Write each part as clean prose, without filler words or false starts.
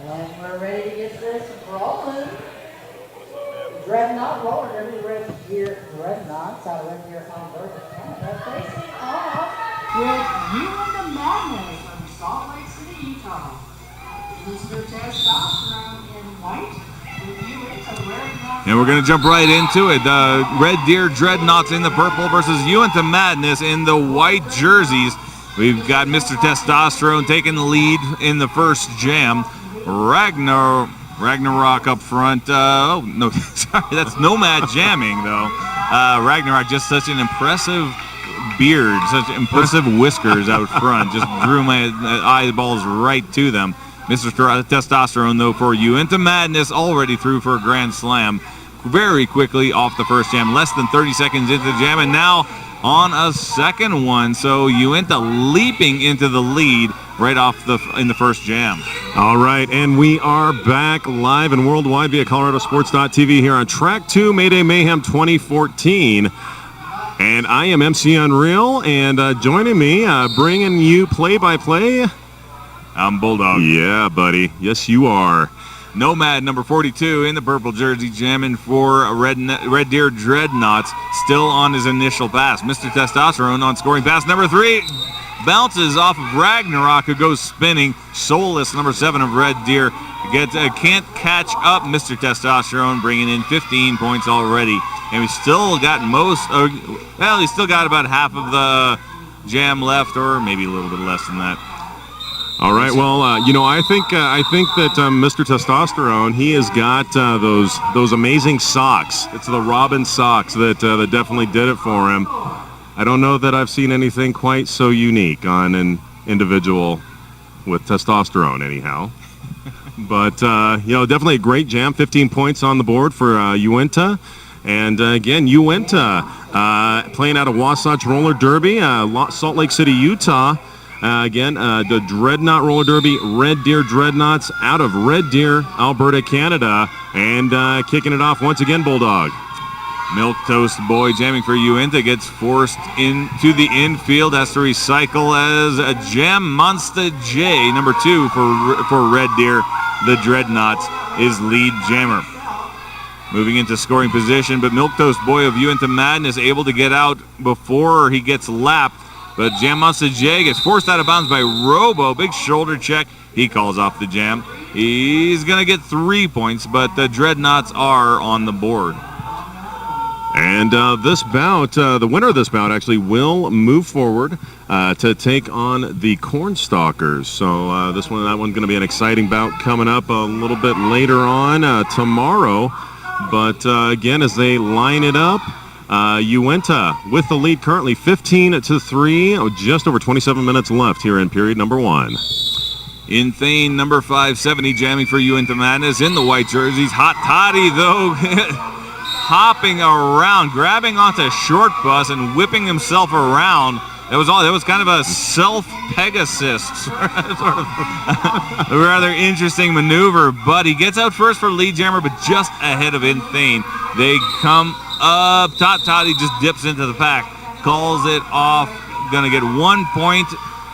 And we're ready to get this rolling. Dreadnought roller derby, Red Deer Dreadnoughts out of Red Deer, Alberta, Canada, facing off with Mayday Mayhem from Salt Lake City, Utah. Mr. Testosterone in white. And we're going to jump right into it. Red Deer Dreadnoughts in the purple versus Uinta Madness in the white jerseys. We've got Mr. Testosterone taking the lead in the first jam. Ragnarok up front. Oh, no, sorry, that's Nomad jamming, though. Ragnarok, just such an impressive beard, such impressive whiskers out front. Just drew my eyeballs right to them. Mr. Testosterone, though, for Uinta Madness, already through for a grand slam. Very quickly off the first jam, less than 30 seconds into the jam, and now on a second one. So Uinta leaping into the lead right off in the first jam. All right, and we are back live and worldwide via ColoradoSports.TV here on Track 2 Mayday Mayhem 2014. And I am MC Unreal, and joining me, bringing you play-by-play, I'm Bulldog. Yeah, buddy. Yes, you are. Nomad, number 42, in the purple jersey, jamming for Red Deer Dreadnoughts, still on his initial pass. Mr. Testosterone on scoring pass number 3. Bounces off of Ragnarok, who goes spinning. Soulless, number 7 of Red Deer, can't catch up Mr. Testosterone, bringing in 15 points already. And we still got he still got about half of the jam left, or maybe a little bit less than that. All right. Well, I think that Mr. Testosterone, he has got those amazing socks. It's the Robin socks that definitely did it for him. I don't know that I've seen anything quite so unique on an individual with testosterone, anyhow. But definitely a great jam. 15 points on the board for Uinta. And again, Uinta playing out of Wasatch Roller Derby, Salt Lake City, Utah. The Dreadnought Roller Derby, Red Deer Dreadnoughts out of Red Deer, Alberta, Canada. And kicking it off once again, Bulldog. Milk Toast Boy jamming for Uinta gets forced into the infield, has to recycle as a Jam Monster J, number 2 for Red Deer. The Dreadnoughts is lead jammer. Moving into scoring position, but Milk Toast Boy of Uinta Madness able to get out before he gets lapped. But Jam Monster J gets forced out of bounds by Robo. Big shoulder check. He calls off the jam. He's going to get 3 points, but the Dreadnoughts are on the board. And this bout, the winner of this bout actually will move forward to take on the Cornstalkers. So that one's going to be an exciting bout coming up a little bit later on tomorrow. But again, as they line it up, Uinta with the lead currently 15-3, just over 27 minutes left here in period number 1. Insane, number 570, jamming for Uinta Madness in the white jerseys. Hot Toddy, though, hopping around, grabbing onto short bus and whipping himself around. That was kind of a self-Pegasus, sort of a rather interesting maneuver. But he gets out first for lead jammer, but just ahead of Insane. They come up. Toddy just dips into the pack, calls it off. Gonna get 1 point.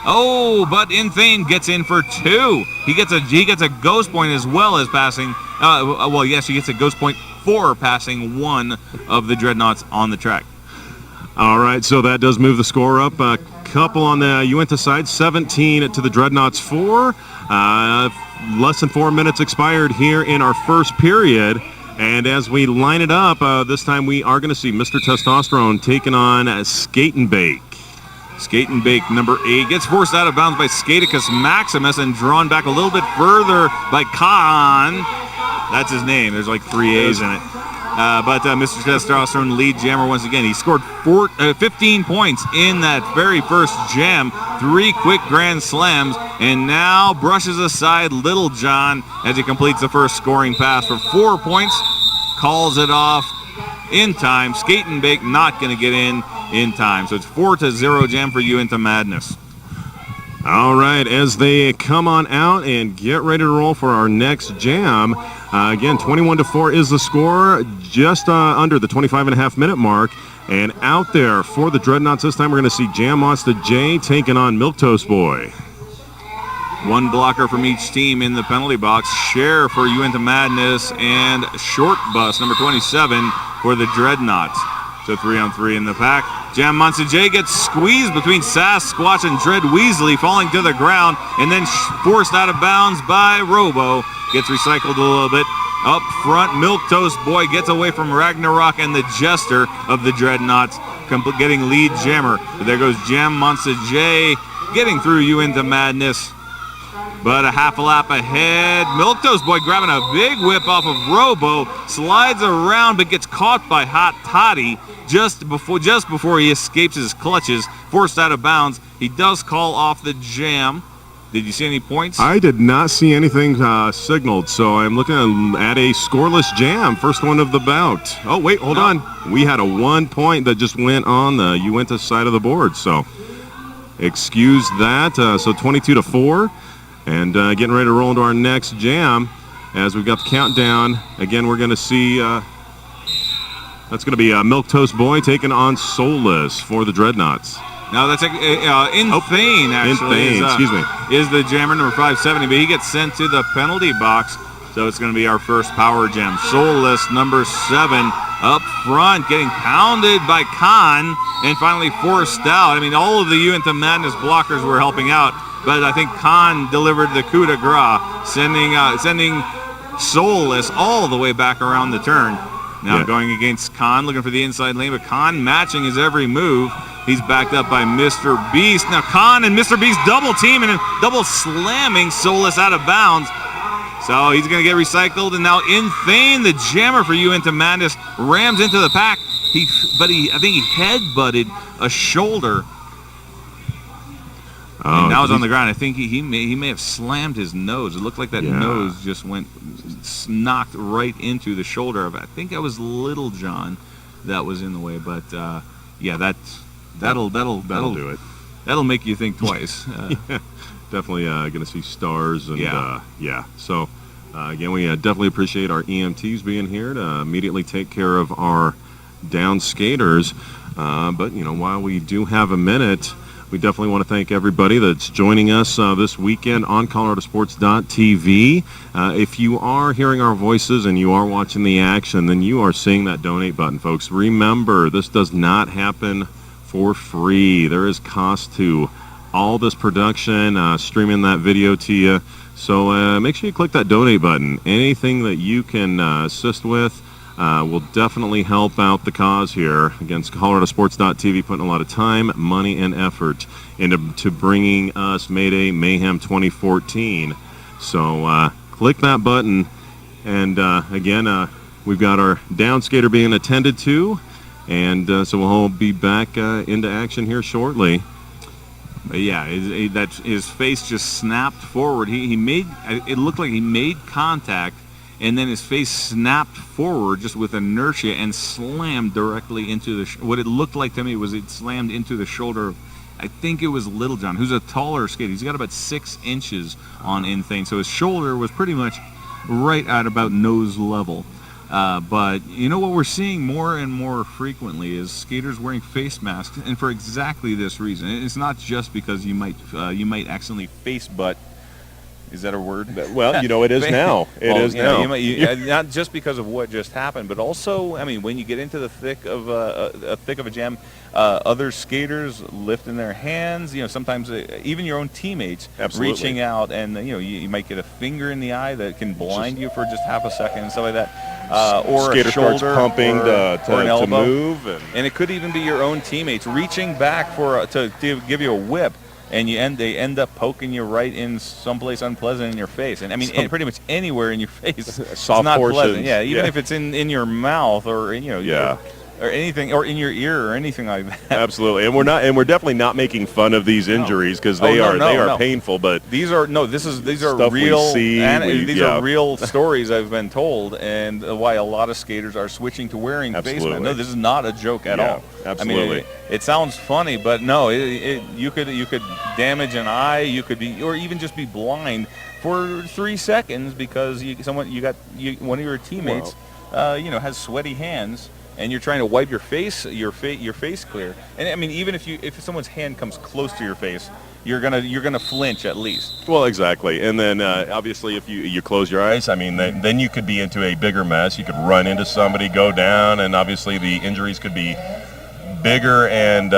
Oh, but Insane gets in for 2. He gets a ghost point as well as passing. He gets a ghost point for passing one of the Dreadnoughts on the track. All right, so that does move the score up a couple on the Uinta side, 17 to the Dreadnoughts 4. Less than 4 minutes expired here in our first period. And as we line it up, this time we are going to see Mr. Testosterone taking on Skate and Bake. Skate and Bake, number 8, gets forced out of bounds by Skaticus Maximus and drawn back a little bit further by Khan. That's his name. There's like 3 A's in it. But Mr. Testosterone, lead jammer once again. He scored 15 points in that very first jam. 3 quick grand slams, and now brushes aside Little John as he completes the first scoring pass for 4 points. Calls it off in time. Skate and Bake not going to get in time. So it's 4-0 jam for Uinta Madness. All right, as they come on out and get ready to roll for our next jam. Again, 21-4 is the score, just under the 25.5-minute mark. And out there for the Dreadnoughts this time, we're going to see Jam Monster J taking on Milk Toast Boy. One blocker from each team in the penalty box. Share for Uinta Madness and Short Bus, number 27, for the Dreadnoughts. So 3-on-3 in the pack. Jam Monsaje gets squeezed between Sasquatch and Dread Weasley, falling to the ground, and then forced out of bounds by Robo. Gets recycled a little bit. Up front, Milk Toast Boy gets away from Ragnarok and the Jester of the Dreadnoughts, getting lead jammer. But there goes Jam Monsaje getting through Uinta Madness. But a half a lap ahead. Milk Toast Boy grabbing a big whip off of Robo, slides around but gets caught by Hot Toddy just before he escapes his clutches, forced out of bounds. He does call off the jam. Did you see any points? I did not see anything signaled, so I'm looking at a scoreless jam, first one of the bout. Oh, wait, hold on. We had a 1 point that just went on the Uinta side of the board, so excuse that. So 22-4. And getting ready to roll into our next jam as we've got the countdown. Again, we're going to see, that's going to be Milk Toast Boy taking on Soulless for the Dreadnoughts. No, that's Insane, actually. Is the jammer, number 570, but he gets sent to the penalty box. So it's going to be our first power jam. Soulless, number 7, up front, getting pounded by Khan and finally forced out. I mean, all of the Uinta Madness blockers were helping out, but I think Khan delivered the coup de grace, sending Soulless all the way back around the turn. Now going against Khan, looking for the inside lane, but Khan matching his every move. He's backed up by Mr. Beast. Now Khan and Mr. Beast double teaming and double slamming Soulless out of bounds. So he's going to get recycled, and now Insane, the jammer for Uinta Madness, rams into the pack. I think he head-butted a shoulder. And now he's on the ground. I think he may have slammed his nose. It looked like that nose just knocked right into the shoulder of, I think that was Little John that was in the way. But that'll do it. That'll make you think twice. Definitely going to see stars and So again, we definitely appreciate our EMTs being here to immediately take care of our down skaters. But while we do have a minute, we definitely want to thank everybody that's joining us this weekend on ColoradoSports.TV. If you are hearing our voices and you are watching the action, then you are seeing that donate button, folks. Remember, this does not happen for free. There is cost to all this production, streaming that video to you. So make sure you click that donate button. Anything that you can assist with will definitely help out the cause here. Against ColoradoSports.TV, putting a lot of time, money, and effort into bringing us Mayday Mayhem 2014. So click that button, and again, we've got our down skater being attended to, and so we'll all be back into action here shortly. But yeah, his face just snapped forward. It looked like he made contact, and then his face snapped forward just with inertia and slammed directly into what it looked like to me was it slammed into the shoulder of, I think it was Little John, who's a taller skater. He's got about 6 inches on Insane, so his shoulder was pretty much right at about nose level. But what we're seeing more and more frequently is skaters wearing face masks, and for exactly this reason. It's not just because you might accidentally face butt. Is that a word? Well, it is now. It is now. Not just because of what just happened, but also, when you get into the thick of a jam, other skaters lifting their hands. Sometimes even your own teammates reaching out, and you might get a finger in the eye that can blind you for just half a second and stuff like that. Or skater a shoulder starts pumping or an elbow. to move, and it could even be your own teammates reaching back to give you a whip. And they end up poking you right in someplace unpleasant in your face, and pretty much anywhere in your face. It's not pleasant. Yeah, even if it's in your mouth or or anything, or in your ear or anything like that. Absolutely, and we're definitely not making fun of these injuries because they are painful. But these are real. These are real stories I've been told, and why a lot of skaters are switching to wearing face masks. No, this is not a joke at all. Absolutely. It sounds funny, but no, you could damage an eye, you could be, or even just be blind for 3 seconds because one of your teammates, has sweaty hands, and you're trying to wipe your face clear. And even if someone's hand comes close to your face, you're gonna flinch at least. Well, exactly. And then obviously if you close your eyes, I mean, then you could be into a bigger mess. You could run into somebody, go down, and obviously the injuries could be bigger. And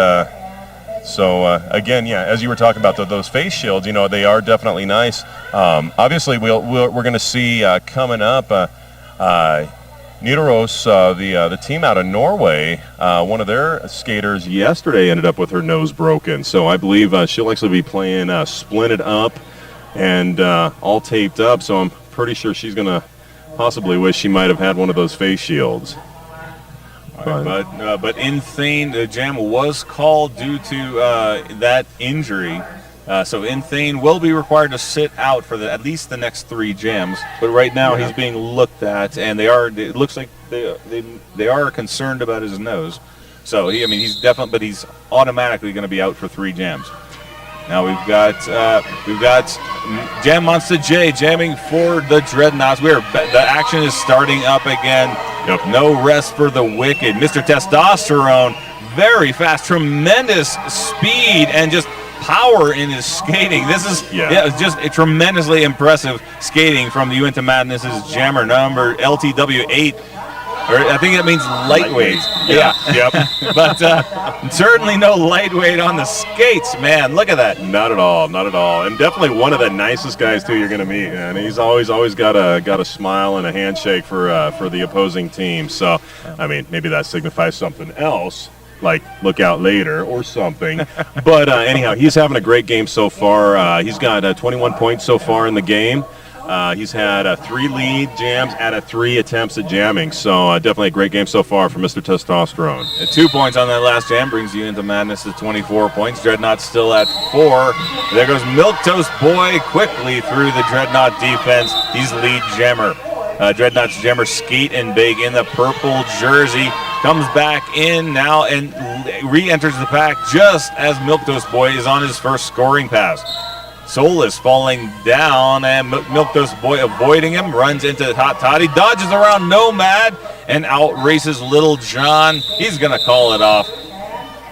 so again, yeah, as you were talking about those face shields, they are definitely nice. Obviously we're going to see coming up Nidaros, the team out of Norway, one of their skaters yesterday ended up with her nose broken. So I believe she'll actually be playing splinted up and all taped up. So I'm pretty sure she's going to possibly wish she might have had one of those face shields. But in Thane, the jam was called due to that injury. So in Thane will be required to sit out for at least the next 3 jams. But right now he's being looked at, and it looks like they are concerned about his nose. So he's definitely, but he's automatically going to be out for 3 jams. Now we've got Jam Monster J jamming for the Dreadnoughts. The action is starting up again. Yep. No rest for the wicked. Mr. Testosterone, very fast, tremendous speed, and just power in his skating. This is just a tremendously impressive skating from the Uinta Madness's jammer number LTW8. Or I think that means lightweight. Yeah. Yep. But certainly no lightweight on the skates, man. Look at that. Not at all. And definitely one of the nicest guys too you're going to meet. And he's always got a smile and a handshake for the opposing team. So I mean, maybe that signifies something else, like look out later or something. But anyhow, he's having a great game so far. He's got 21 points so far in the game. He's had 3 lead jams out of 3 attempts at jamming. So definitely a great game so far for Mr. Testosterone. 2 points on that last jam brings you into Madness to 24 points. Dreadnought still at 4. There goes Milquetoast Boy quickly through the Dreadnought defense. He's lead jammer. Dreadnought's jammer skating big in the purple jersey. Comes back in now and re-enters the pack just as Milquetoast Boy is on his first scoring pass. Solus falling down, and Milquetoast Boy avoiding him, runs into Hot Toddy, dodges around Nomad, and outraces Little John. He's going to call it off.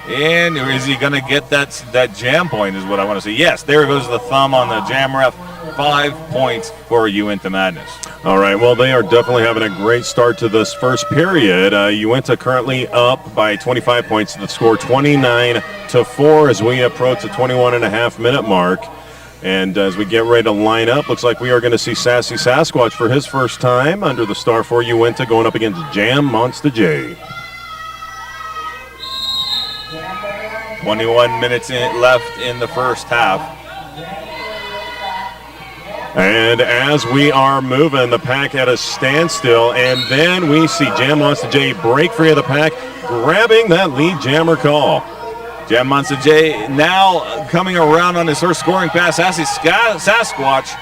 And is he going to get that jam point is what I want to see. Yes, there goes the thumb on the jam ref. 5 points for Uinta Madness. All right, well, they are definitely having a great start to this first period. Uinta currently up by 25 points to the score 29-4 as we approach the 21.5-minute mark. And as we get ready to line up, looks like we are going to see Sassy Sasquatch for his first time under the star for Uinta going up against Jam Monster J. 21 minutes left in the first half. And as we are moving, the pack at a standstill, and then we see Jam Monster J break free of the pack, grabbing that lead jammer call. Jam Monster J now coming around on his first scoring pass. Sassy Sasquatch,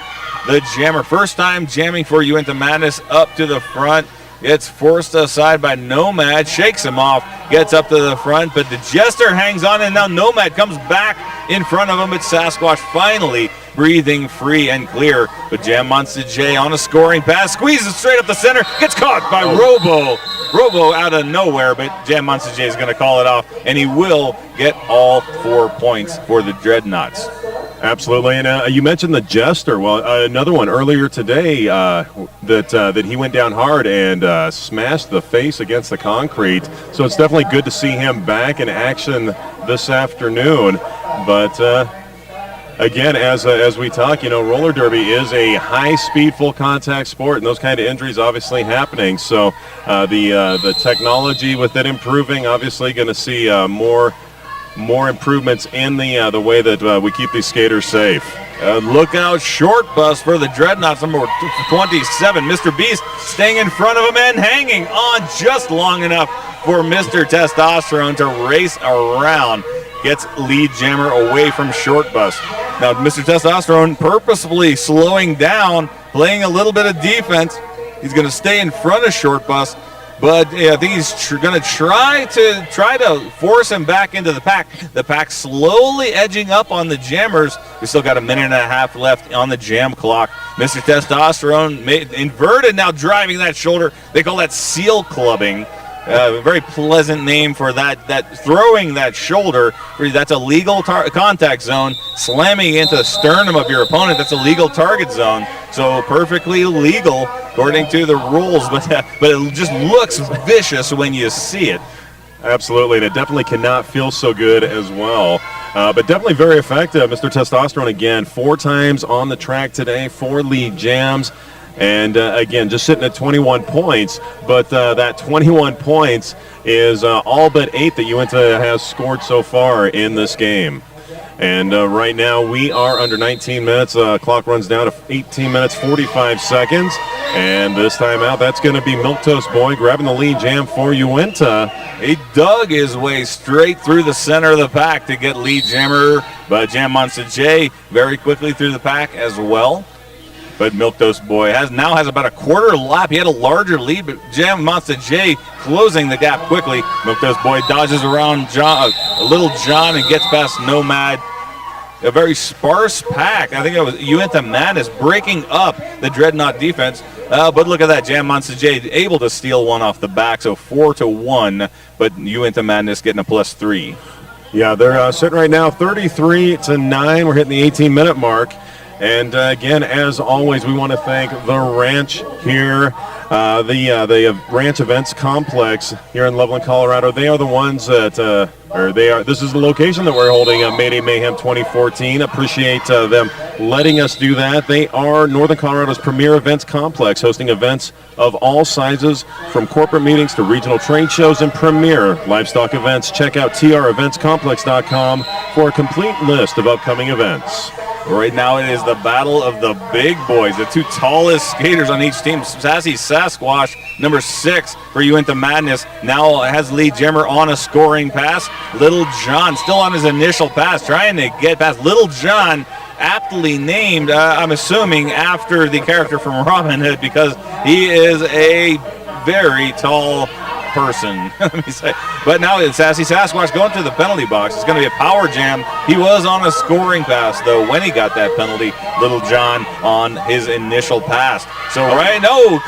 the jammer, first time jamming for Uinta Madness, up to the front. Gets forced aside by Nomad, shakes him off, gets up to the front, but the Jester hangs on, and now Nomad comes back in front of him, but Sasquatch finally breathing free and clear. But Jam Monster J on a scoring pass, squeezes straight up the center, gets caught by Robo. Robo out of nowhere, but Jam Monster J is going to call it off, and he will get all 4 points for the Dreadnoughts. Absolutely, and you mentioned the Jester. Well, another one earlier today that he went down hard and smashed the face against the concrete. So it's definitely good to see him back in action this afternoon. But again, as we talk, roller derby is a high-speed, full-contact sport, and those kind of injuries obviously happening. So the technology with it improving, obviously going to see more improvements in the way that we keep these skaters safe. Look out, short bus for the Dreadnoughts, number 27. Mr. Beast staying in front of him and hanging on just long enough for Mr. Testosterone to race around. Gets lead jammer away from short bus. Now, Mr. Testosterone purposefully slowing down, playing a little bit of defense. He's going to stay in front of short bus. But I think he's going to try to force him back into the pack. The pack slowly edging up on the jammers. We still got a minute and a half left on the jam clock. Mr. Testosterone inverted now, driving that shoulder. They call that seal clubbing. very pleasant name for that throwing that shoulder. That's a legal contact zone. Slamming into the sternum of your opponent, that's a legal target zone. So perfectly legal according to the rules, but it just looks vicious when you see it. Absolutely, and it definitely cannot feel so good as well. But definitely very effective. Mr. Testosterone, again, 4 times on the track today, 4 lead jams. And, again, just sitting at 21 points. But that 21 points is all but 8 that Uinta has scored so far in this game. And right now we are under 19 minutes. Clock runs down to 18 minutes, 45 seconds. And this time out, that's going to be Milquetoast Boy grabbing the lead jam for Uinta. He dug his way straight through the center of the pack to get lead jammer, but Jam Monster J very quickly through the pack as well. But Milquetoast Boy now has about a quarter lap. He had a larger lead, but Jam Monster J closing the gap quickly. Milquetoast Boy dodges around Little John and gets past Nomad. A very sparse pack. I think it was Uinta Madness breaking up the Dreadnought defense. But look at that, Jam Monster J able to steal one off the back, so 4-1. But Uinta Madness getting a +3. Yeah, they're sitting right now 33-9. We're hitting the 18-minute mark. And again, as always, we want to thank the ranch here, the Ranch Events Complex here in Loveland, Colorado. They are the ones that, this is the location that we're holding Mayday Mayhem 2014. Appreciate them letting us do that. They are Northern Colorado's premier events complex, hosting events of all sizes, from corporate meetings to regional trade shows and premier livestock events. Check out treventscomplex.com for a complete list of upcoming events. Right now it is the battle of the big boys, the 2 tallest skaters on each team. Sassy Sasquatch, number 6 for Uinta Madness, now has lead jammer on a scoring pass. Little John still on his initial pass, trying to get past Little John, aptly named, I'm assuming, after the character from Robin Hood, because he is a very tall person. Let me say. But now it's Sassy Sasquatch going to the penalty box. It's going to be a power jam. He was on a scoring pass, though, when he got that penalty. Little John on his initial pass. So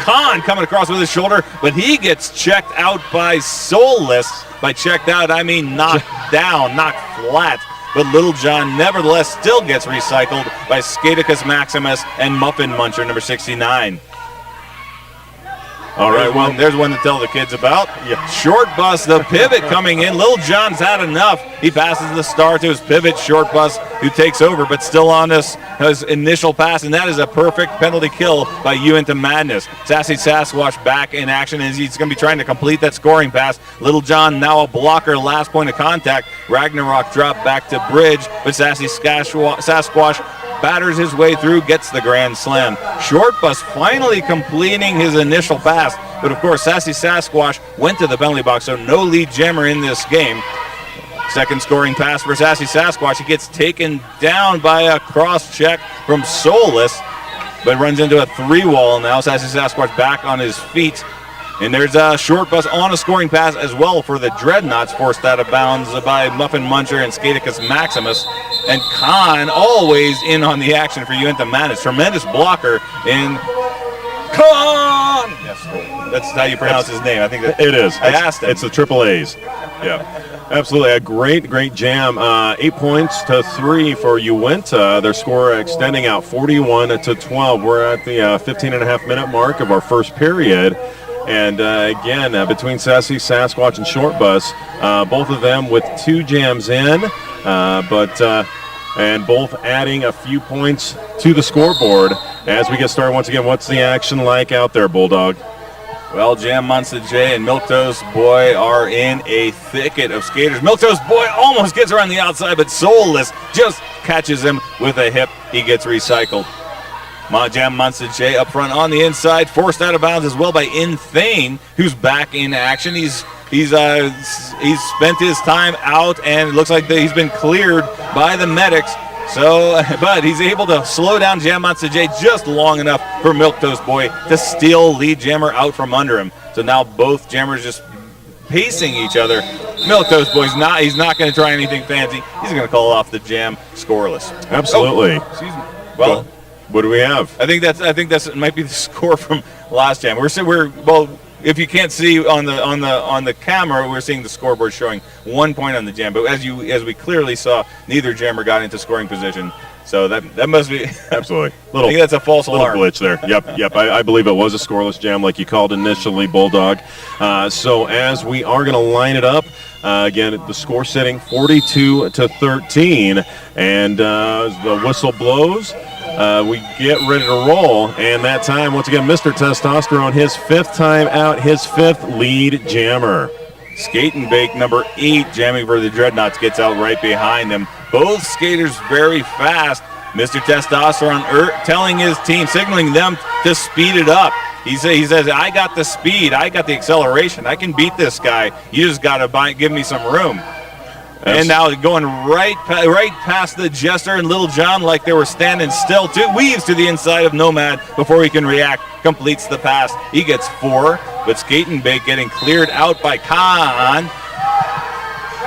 Khan coming across with his shoulder, but he gets checked out by Soulless. By checked out, I mean knocked down, knocked flat. But Little John nevertheless still gets recycled by Skaticus Maximus and Muffin Muncher, number 69. All right, well, there's one to tell the kids about. Yeah. Short bus, the pivot coming in. Little John's had enough. He passes the star to his pivot, short bus, who takes over, but still on his initial pass, and that is a perfect penalty kill by Uinta Madness. Sassy Sasquatch back in action, and he's going to be trying to complete that scoring pass. Little John now a blocker, last point of contact. Ragnarok drop back to bridge, but Sassy Sasquatch batters his way through, gets the grand slam. Short bus finally completing his initial pass, but of course Sassy Sasquatch went to the penalty box, so no lead jammer in this game. Second scoring pass for Sassy Sasquatch. He gets taken down by a cross check from Soulless, but runs into a 3-wall now. Sassy Sasquatch back on his feet. And there's a short bus on a scoring pass as well for the Dreadnoughts, forced out of bounds by Muffin Muncher and Skaticus Maximus. And Khan always in on the action for Uinta Madness. Tremendous blocker in Khan! Yes, that's how you pronounce his name. I think that it is. I asked him. It's the triple A's. Yeah. Absolutely, a great jam. 8 points to 3 for Uinta. Their score extending out 41-12. We're at the 15.5-minute mark of our first period. And again, between Sassy Sasquatch and Short Bus, both of them with 2 jams in, and both adding a few points to the scoreboard. As we get started once again, what's the action like out there, Bulldog? Well, Jam Monster J and Milquetoast Boy are in a thicket of skaters. Milquetoast Boy almost gets around the outside, but Soulless just catches him with a hip. He gets recycled. Jam Monster J up front on the inside, forced out of bounds as well by Inthane, who's back in action. He's spent his time out, and it looks like he's been cleared by the medics. So, but he's able to slow down Jam Monster J just long enough for Milquetoast Boy to steal lead jammer out from under him. So now both jammers just pacing each other. Milquetoast Boy's he's not going to try anything fancy. He's going to call off the jam scoreless. Absolutely. Oh, excuse me. Well, what do we have? I think that's might be the score from last jam. if you can't see on the camera, we're seeing the scoreboard showing 1 point on the jam. But as we clearly saw, neither jammer got into scoring position. So that must be absolutely. I think that's a false alarm. Glitch there. Yep. I believe it was a scoreless jam, like you called initially, Bulldog. So as we are going to line it up, again, the score sitting 42-13, and as the whistle blows, we get ready to roll. And that time, once again, Mr. Testosterone, his 5th time out, his 5th lead jammer. Skate and Bake number 8, jamming for the Dreadnoughts, gets out right behind them. Both skaters very fast. Mr. Testosterone telling his team, signaling them to speed it up. He says, I got the speed, I got the acceleration, I can beat this guy. You just got to give me some room. And now going right past the Jester and Little John like they were standing still. Weaves to the inside of Nomad before he can react. Completes the pass. He gets 4, but Skate and Bake getting cleared out by Khan.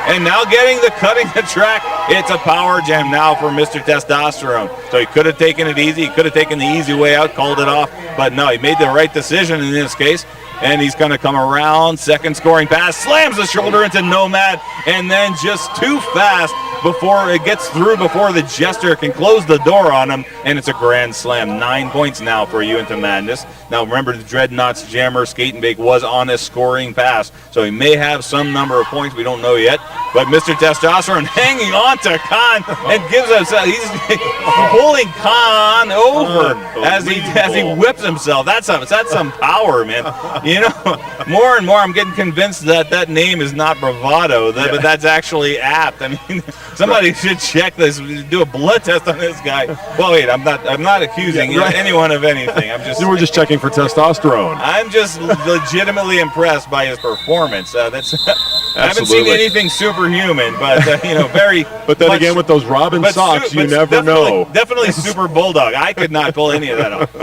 And now getting cutting the track. It's a power jam now for Mr. Testosterone. So he could have taken it easy. He could have taken the easy way out, called it off. But no, he made the right decision in this case. And he's going to come around. Second scoring pass. Slams the shoulder into Nomad. And then just too fast before it gets through, before the Jester can close the door on him. And it's a grand slam. 9 points now for Uinta Madness. Now remember, the Dreadnoughts jammer, Skate and Bake, was on a scoring pass. So he may have some number of points. We don't know yet. But Mr. Testosterone hanging on to Khan and gives us, he's pulling Khan over as he whips himself. That's some power, man. You know, more and more I'm getting convinced that name is not bravado, but that's actually apt. I mean, somebody should check this, do a blood test on this guy. Well, wait, I'm not accusing anyone of anything. We're just checking for testosterone. I'm just legitimately impressed by his performance. I haven't seen anything superhuman, but very. But then again, with those Robin socks, you never know. Definitely super Bulldog. I could not pull any of that off.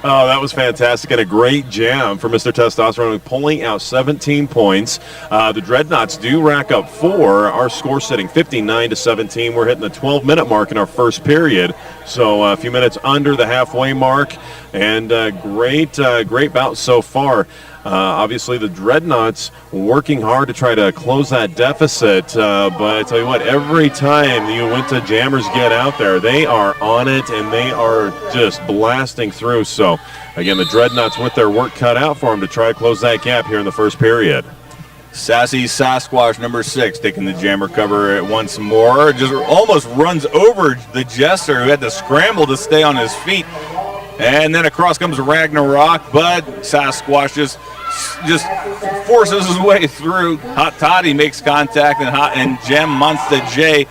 Oh, that was fantastic, and a great jam for Mr. Testosterone, pulling out 17 points. The Dreadnoughts do rack up 4. Our score sitting 59-17. We're hitting the 12-minute mark in our first period, so a few minutes under the halfway mark, and great bout so far. Obviously, the Dreadnoughts working hard to try to close that deficit, but I tell you what, every time the Uinta Jammers get out there, they are on it, and they are just blasting through. So, again, the Dreadnoughts with their work cut out for them to try to close that gap here in the first period. Sassy Sasquatch, number 6, taking the jammer cover once more. Just almost runs over the Jester, who had to scramble to stay on his feet. And then across comes Ragnarok, but Sasquatch just forces his way through. Hot Toddy makes contact, and Gem Monster J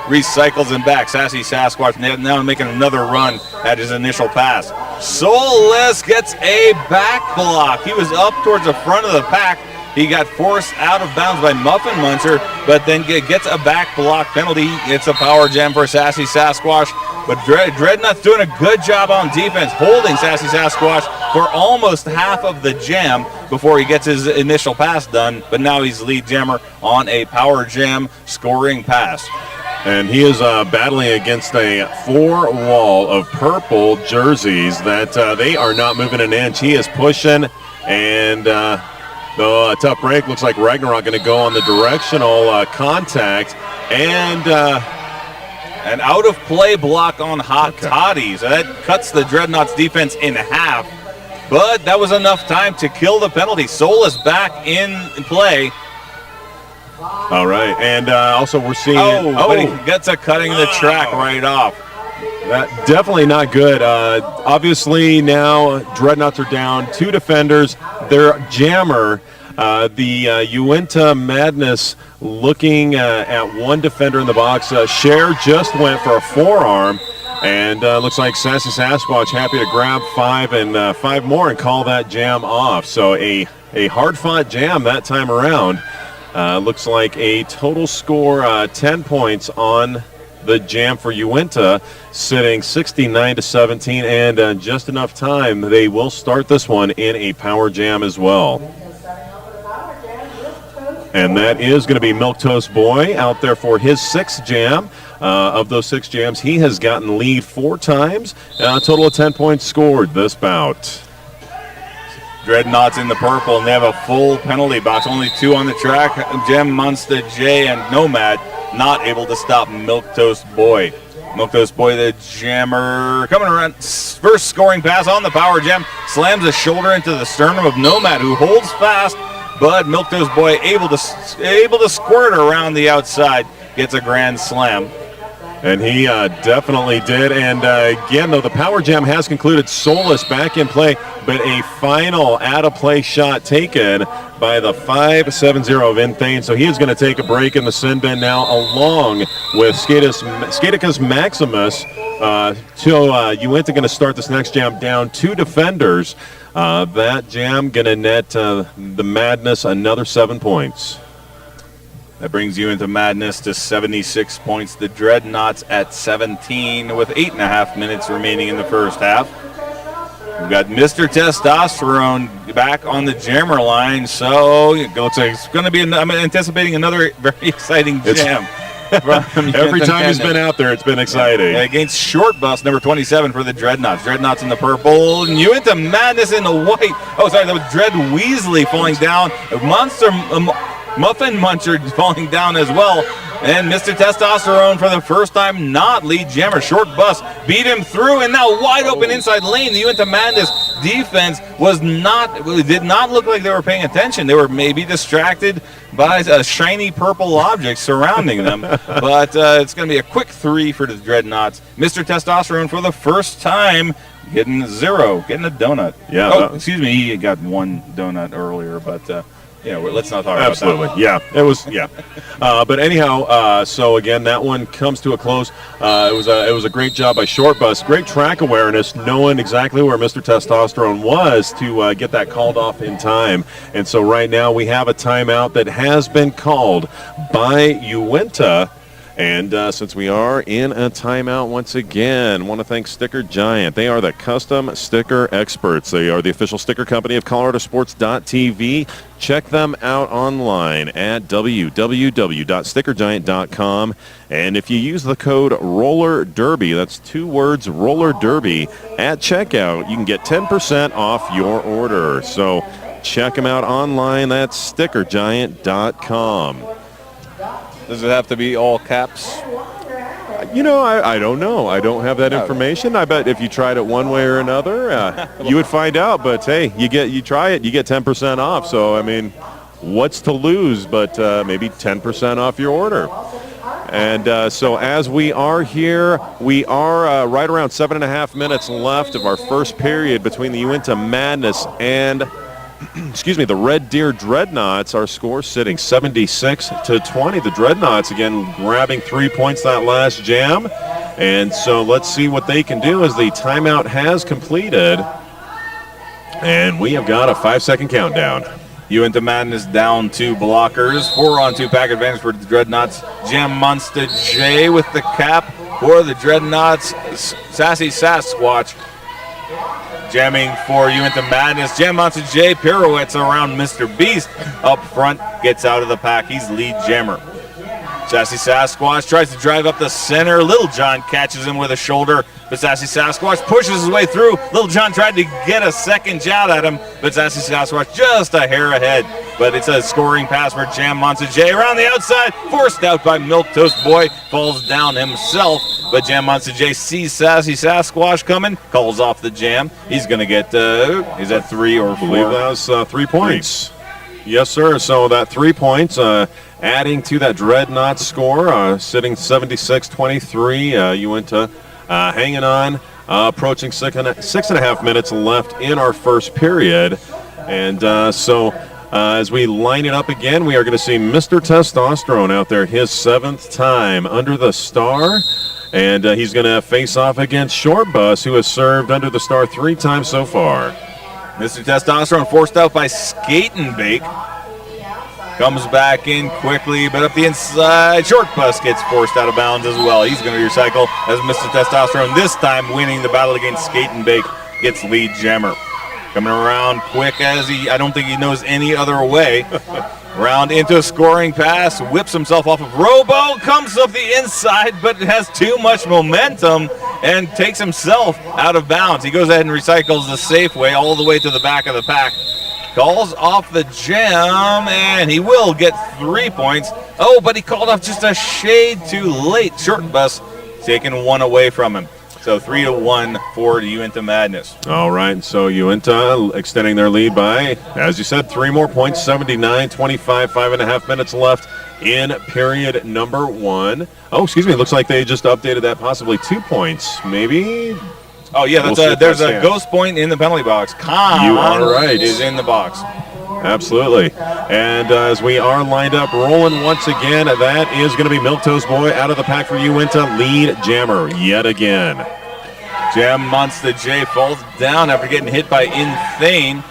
recycles him back. Sassy Sasquatch now making another run at his initial pass. Soulless gets a back block. He was up towards the front of the pack. He got forced out of bounds by Muffin Muncher, but then gets a back block penalty. It's a power jam for Sassy Sasquatch. But Dreadnought's doing a good job on defense, holding Sassy Sasquatch for almost half of the jam before he gets his initial pass done. But now he's lead jammer on a power jam scoring pass. And he is battling against a 4-wall of purple jerseys that they are not moving an inch. He is pushing, and a tough break. Looks like Ragnarok going to go on the directional contact, and an out-of-play block on Hot Toddy. So that cuts the Dreadnoughts defense in half. But that was enough time to kill the penalty. Soulless back in play. All right, and also we're seeing... but he gets a cutting the track right off. That definitely not good. Obviously now Dreadnoughts are down 2 defenders. Their jammer, the Uinta Madness, looking at 1 defender in the box. Cher just went for a forearm, and looks like Sassy Sasquatch happy to grab 5 and 5 more and call that jam off. So a hard-fought jam that time around. Looks like a total score 10 points on the jam for Uinta, sitting 69-17, and just enough time. They will start this one in a power jam as well. And that is going to be Milquetoast Boy out there for his 6th jam. Of those 6 jams, he has gotten lead 4 times. A total of 10 points scored this bout. Dreadnoughts in the purple, and they have a full penalty box. Only 2 on the track. Gem, Munster, J, and Nomad not able to stop Milquetoast Boy. Milquetoast Boy, the jammer, coming around. First scoring pass on the power gem. Slams a shoulder into the sternum of Nomad, who holds fast, but Milquetoast Boy able to squirt around the outside. Gets a grand slam. And he definitely did. And again, though, the power jam has concluded. Solus back in play, but a final out-of-play shot taken by the 5-7-0 of Inthane. So he is going to take a break in the sin bin now, along with Skaticus Maximus. Uinta going to start this next jam down 2 defenders. That jam going to net the Madness another 7 points. That brings you into Madness to 76 points. The Dreadnoughts at 17 with 8.5 minutes remaining in the first half. We've got Mr. Testosterone back on the jammer line, so it looks like it's going to be, I'm anticipating another very exciting jam. Every time he's been out there, it's been exciting. Yeah, against Short Bus, number 27 for the Dreadnoughts. Dreadnoughts in the purple, and you into Madness in the white. Oh, sorry, that was Dread Weasley falling down. Muffin Muncher falling down as well. And Mr. Testosterone for the first time not lead jammer. Short Bus beat him through, and now wide open inside lane. The Uinta Madness defense did not look like they were paying attention. They were maybe distracted by a shiny purple object surrounding them. But it's going to be a quick 3 for the Dreadnoughts. Mr. Testosterone for the first time getting 0, getting a donut. Yeah. Oh, excuse me, he got 1 donut earlier, but let's not talk about that. Absolutely, yeah. It was, yeah. But anyhow, so again, that one comes to a close. It was a great job by Short Bus. Great track awareness, knowing exactly where Mr. Testosterone was to get that called off in time. And so right now we have a timeout that has been called by Uinta. And since we are in a timeout once again, want to thank Sticker Giant. They are the custom sticker experts. They are the official sticker company of ColoradoSports.TV. Check them out online at www.stickergiant.com. And if you use the code Roller Derby, that's 2 words, Roller Derby, at checkout, you can get 10% off your order. So check them out online. That's stickergiant.com. Does it have to be all caps? I don't know. I don't have that information. I bet if you tried it one way or another, you would find out. But hey, you try it, you get 10% off. So I mean, what's to lose? But maybe 10% off your order. And so as we are here, we are right around 7.5 minutes left of our first period between the Uinta Madness and the Red Deer Dreadnoughts. Our score sitting 76-20. The Dreadnoughts again grabbing 3 points that last jam. And so let's see what they can do as the timeout has completed. And we have got a 5-second countdown. Uinta Madness down 2 blockers. 4-on-2 pack advantage for the Dreadnoughts. Jam Monster J with the cap for the Dreadnoughts. Sassy Sasquatch jamming for Uinta Madness. Jam Monster J pirouettes around Mr. Beast. Up front, gets out of the pack. He's lead jammer. Sassy Sasquatch tries to drive up the center. Little John catches him with a shoulder, but Sassy Sasquatch pushes his way through. Little John tried to get a second jab at him, but Sassy Sasquatch just a hair ahead. But it's a scoring pass for Jam Monster J around the outside, forced out by Milquetoast Boy, falls down himself. But Jam Monster J sees Sassy Sasquatch coming, calls off the jam. He's going to get, is that 3 or 4? I believe that was 3 points. Yes, sir. So that 3 points, adding to that Dreadnought score, sitting 76-23. Uinta hanging on, approaching 6.5 minutes left in our first period. And so as we line it up again, we are going to see Mr. Testosterone out there, his 7th time under the star. And he's going to face off against Short Bus, who has served under the star 3 times so far. Mr. Testosterone forced out by Skate and Bake. Comes back in quickly, but up the inside, Short Bus gets forced out of bounds as well. He's going to recycle as Mr. Testosterone, this time winning the battle against Skate and Bake, gets lead jammer. Coming around quick as I don't think he knows any other way. Round into a scoring pass, whips himself off of Robo, comes up the inside, but has too much momentum and takes himself out of bounds. He goes ahead and recycles the safe way all the way to the back of the pack. Calls off the jam, and he will get 3 points. Oh, but he called off just a shade too late. Short bus taking one away from him. So 3-1 for Uinta Madness. All right, so Uinta extending their lead by, as you said, 3 more points, 79-25, 5.5 minutes left in period number 1. Oh, excuse me, it looks like they just updated that, possibly 2 points, maybe. Oh, yeah, there's a ghost point in the penalty box. Khan you are right. is in the box. Absolutely. And as we are lined up, rolling once again, that is going to be Milktoast Boy out of the pack for Uinta, lead jammer yet again. Jam Monster J falls down after getting hit by Insane.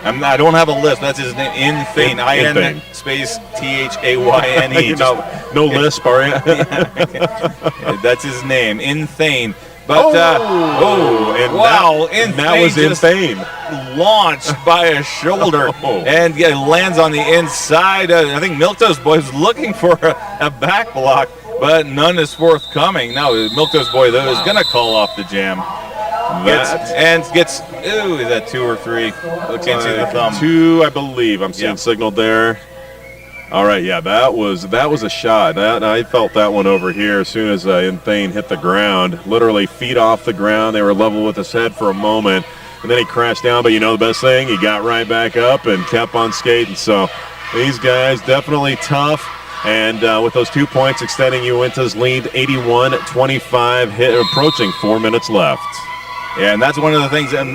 I don't have a list. That's his name, Insane. I-N space T-H-A-Y-N-E. No lisp, are you? That's his name, Insane. But, and wow, that was insane. Launched by a shoulder and lands on the inside. I think Milktoast Boy is looking for a back block, but none is forthcoming. Now, Milktoast Boy, though, is going to call off the jam. Gets, is that 2 or 3? I can't see the thumb. 2, I believe. I'm seeing signaled there. All right, yeah, that was a shot. I felt that one over here as soon as Insane hit the ground. Literally feet off the ground. They were level with his head for a moment, and then he crashed down. But you know the best thing? He got right back up and kept on skating. So these guys definitely tough. And with those 2 points extending Uinta's lead, 81-25, approaching 4 minutes left. Yeah, and that's one of the things, and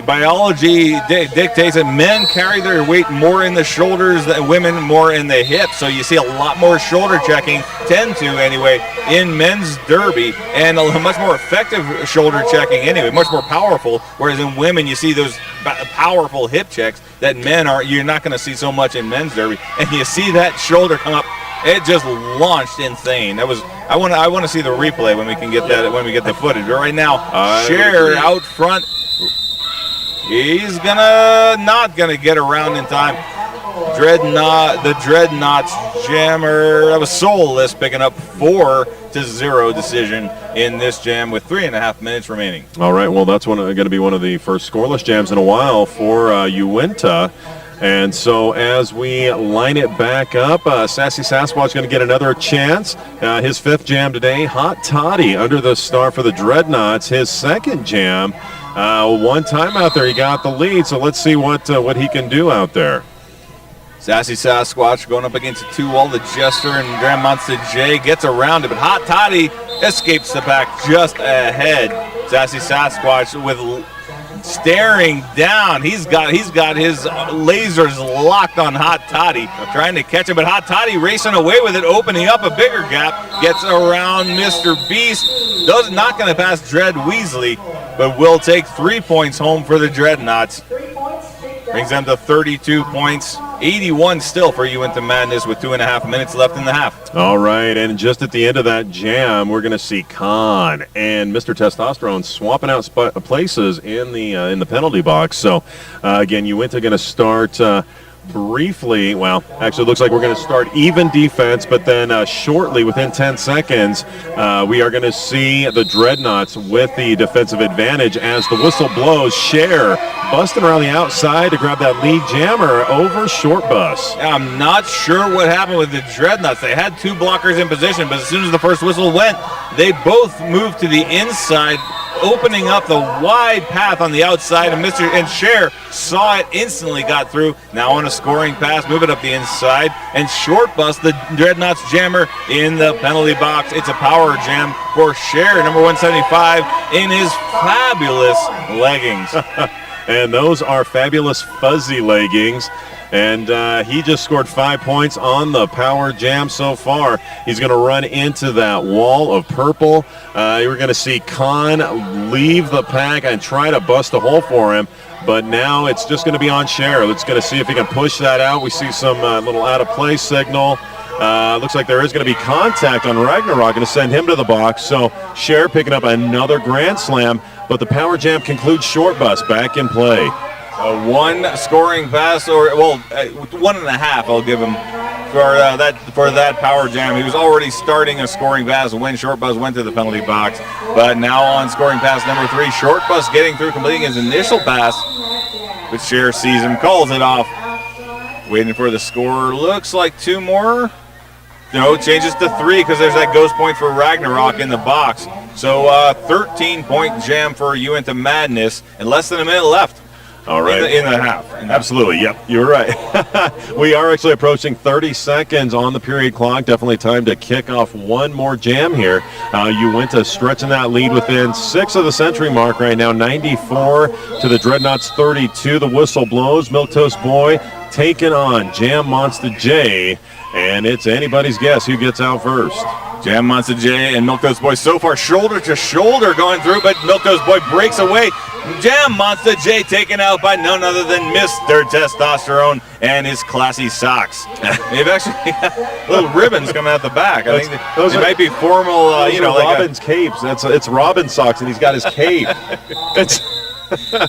biology dictates that men carry their weight more in the shoulders than women more in the hips. So you see a lot more shoulder checking, tend to anyway, in men's derby, and a much more effective shoulder checking anyway, much more powerful, whereas in women you see those powerful hip checks that you're not going to see so much in men's derby. And you see that shoulder come up. It just launched Insane. I want to see the replay when we can get that, when we get the footage. But right now, Cher out front. He's not gonna get around in time. The Dreadnoughts jammer. That was soulless, picking up 4-0 decision in this jam with 3.5 minutes remaining. All right, well that's going to be one of the first scoreless jams in a while for Uinta. And so as we line it back up, Sassy Sasquatch going to get another chance. His 5th jam today, Hot Toddy under the star for the Dreadnoughts. His 2nd jam, one time out there he got the lead. So let's see what he can do out there. Sassy Sasquatch going up against the 2-wall. The Jester and Grand Monster J gets around it, but Hot Toddy escapes the pack just ahead. Sassy Sasquatch with staring down. He's got his lasers locked on Hot Toddy, trying to catch him, but Hot Toddy racing away with it, opening up a bigger gap, gets around Mr. Beast, not going to pass Dread Weasley, but will take 3 points home for the Dreadnoughts. Brings them to 32 points. 81 still for Uinta Madness with 2.5 minutes left in the half. All right, and just at the end of that jam, we're going to see Khan and Mr. Testosterone swapping out places in the penalty box. So, again, Uinta going to start briefly. Well, actually, it looks like we're going to start even defense, but then shortly, within 10 seconds, we are going to see the Dreadnoughts with the defensive advantage as the whistle blows. Cher busting around the outside to grab that lead jammer over Short Bus. I'm not sure what happened with the Dreadnoughts. They had 2 blockers in position, but as soon as the first whistle went, they both moved to the inside, opening up the wide path on the outside, and Cher saw it, instantly got through. Now on a scoring pass, move it up the inside, and Short Bus, the Dreadnoughts jammer, in the penalty box. It's a power jam for Cher, number 175, in his fabulous leggings. And those are fabulous fuzzy leggings. And he just scored 5 points on the power jam so far. He's going to run into that wall of purple. We're going to see Khan leave the pack and try to bust a hole for him. But now it's just going to be on Cher. Let's going to see if he can push that out. We see some little out-of-play signal. Looks like there is going to be contact on Ragnarok, going to send him to the box. So Cher picking up another grand slam, but the Power Jam concludes short bus back in play. One scoring pass, or 1.5 I'll give him for that Power Jam. He was already starting a scoring pass when short bus went to the penalty box, but now on scoring pass number 3, short bus getting through, completing his initial pass, but Cher sees him, calls it off. Waiting for the score. Looks like 2 more. No, changes to 3 because there's that ghost point for Ragnarok in the box. So 13-point jam for Uinta Madness and less than a minute left. All right. In the half. Absolutely. Yep, you're right. We are actually approaching 30 seconds on the period clock. Definitely time to kick off one more jam here. Uinta stretching that lead within 6 of the century mark right now. 94 to the Dreadnoughts 32. The whistle blows. Milquetoast Boy taking on Jam Monster J, and it's anybody's guess who gets out first. Jam Monster J and Milquetoast Boy so far shoulder to shoulder going through, but Milquetoast Boy breaks away. Jam Monster J taken out by none other than Mr. Testosterone and his classy socks. They've actually got little ribbons coming out the back. I think those might be formal, like Robin's capes. It's Robin's socks, and he's got his cape.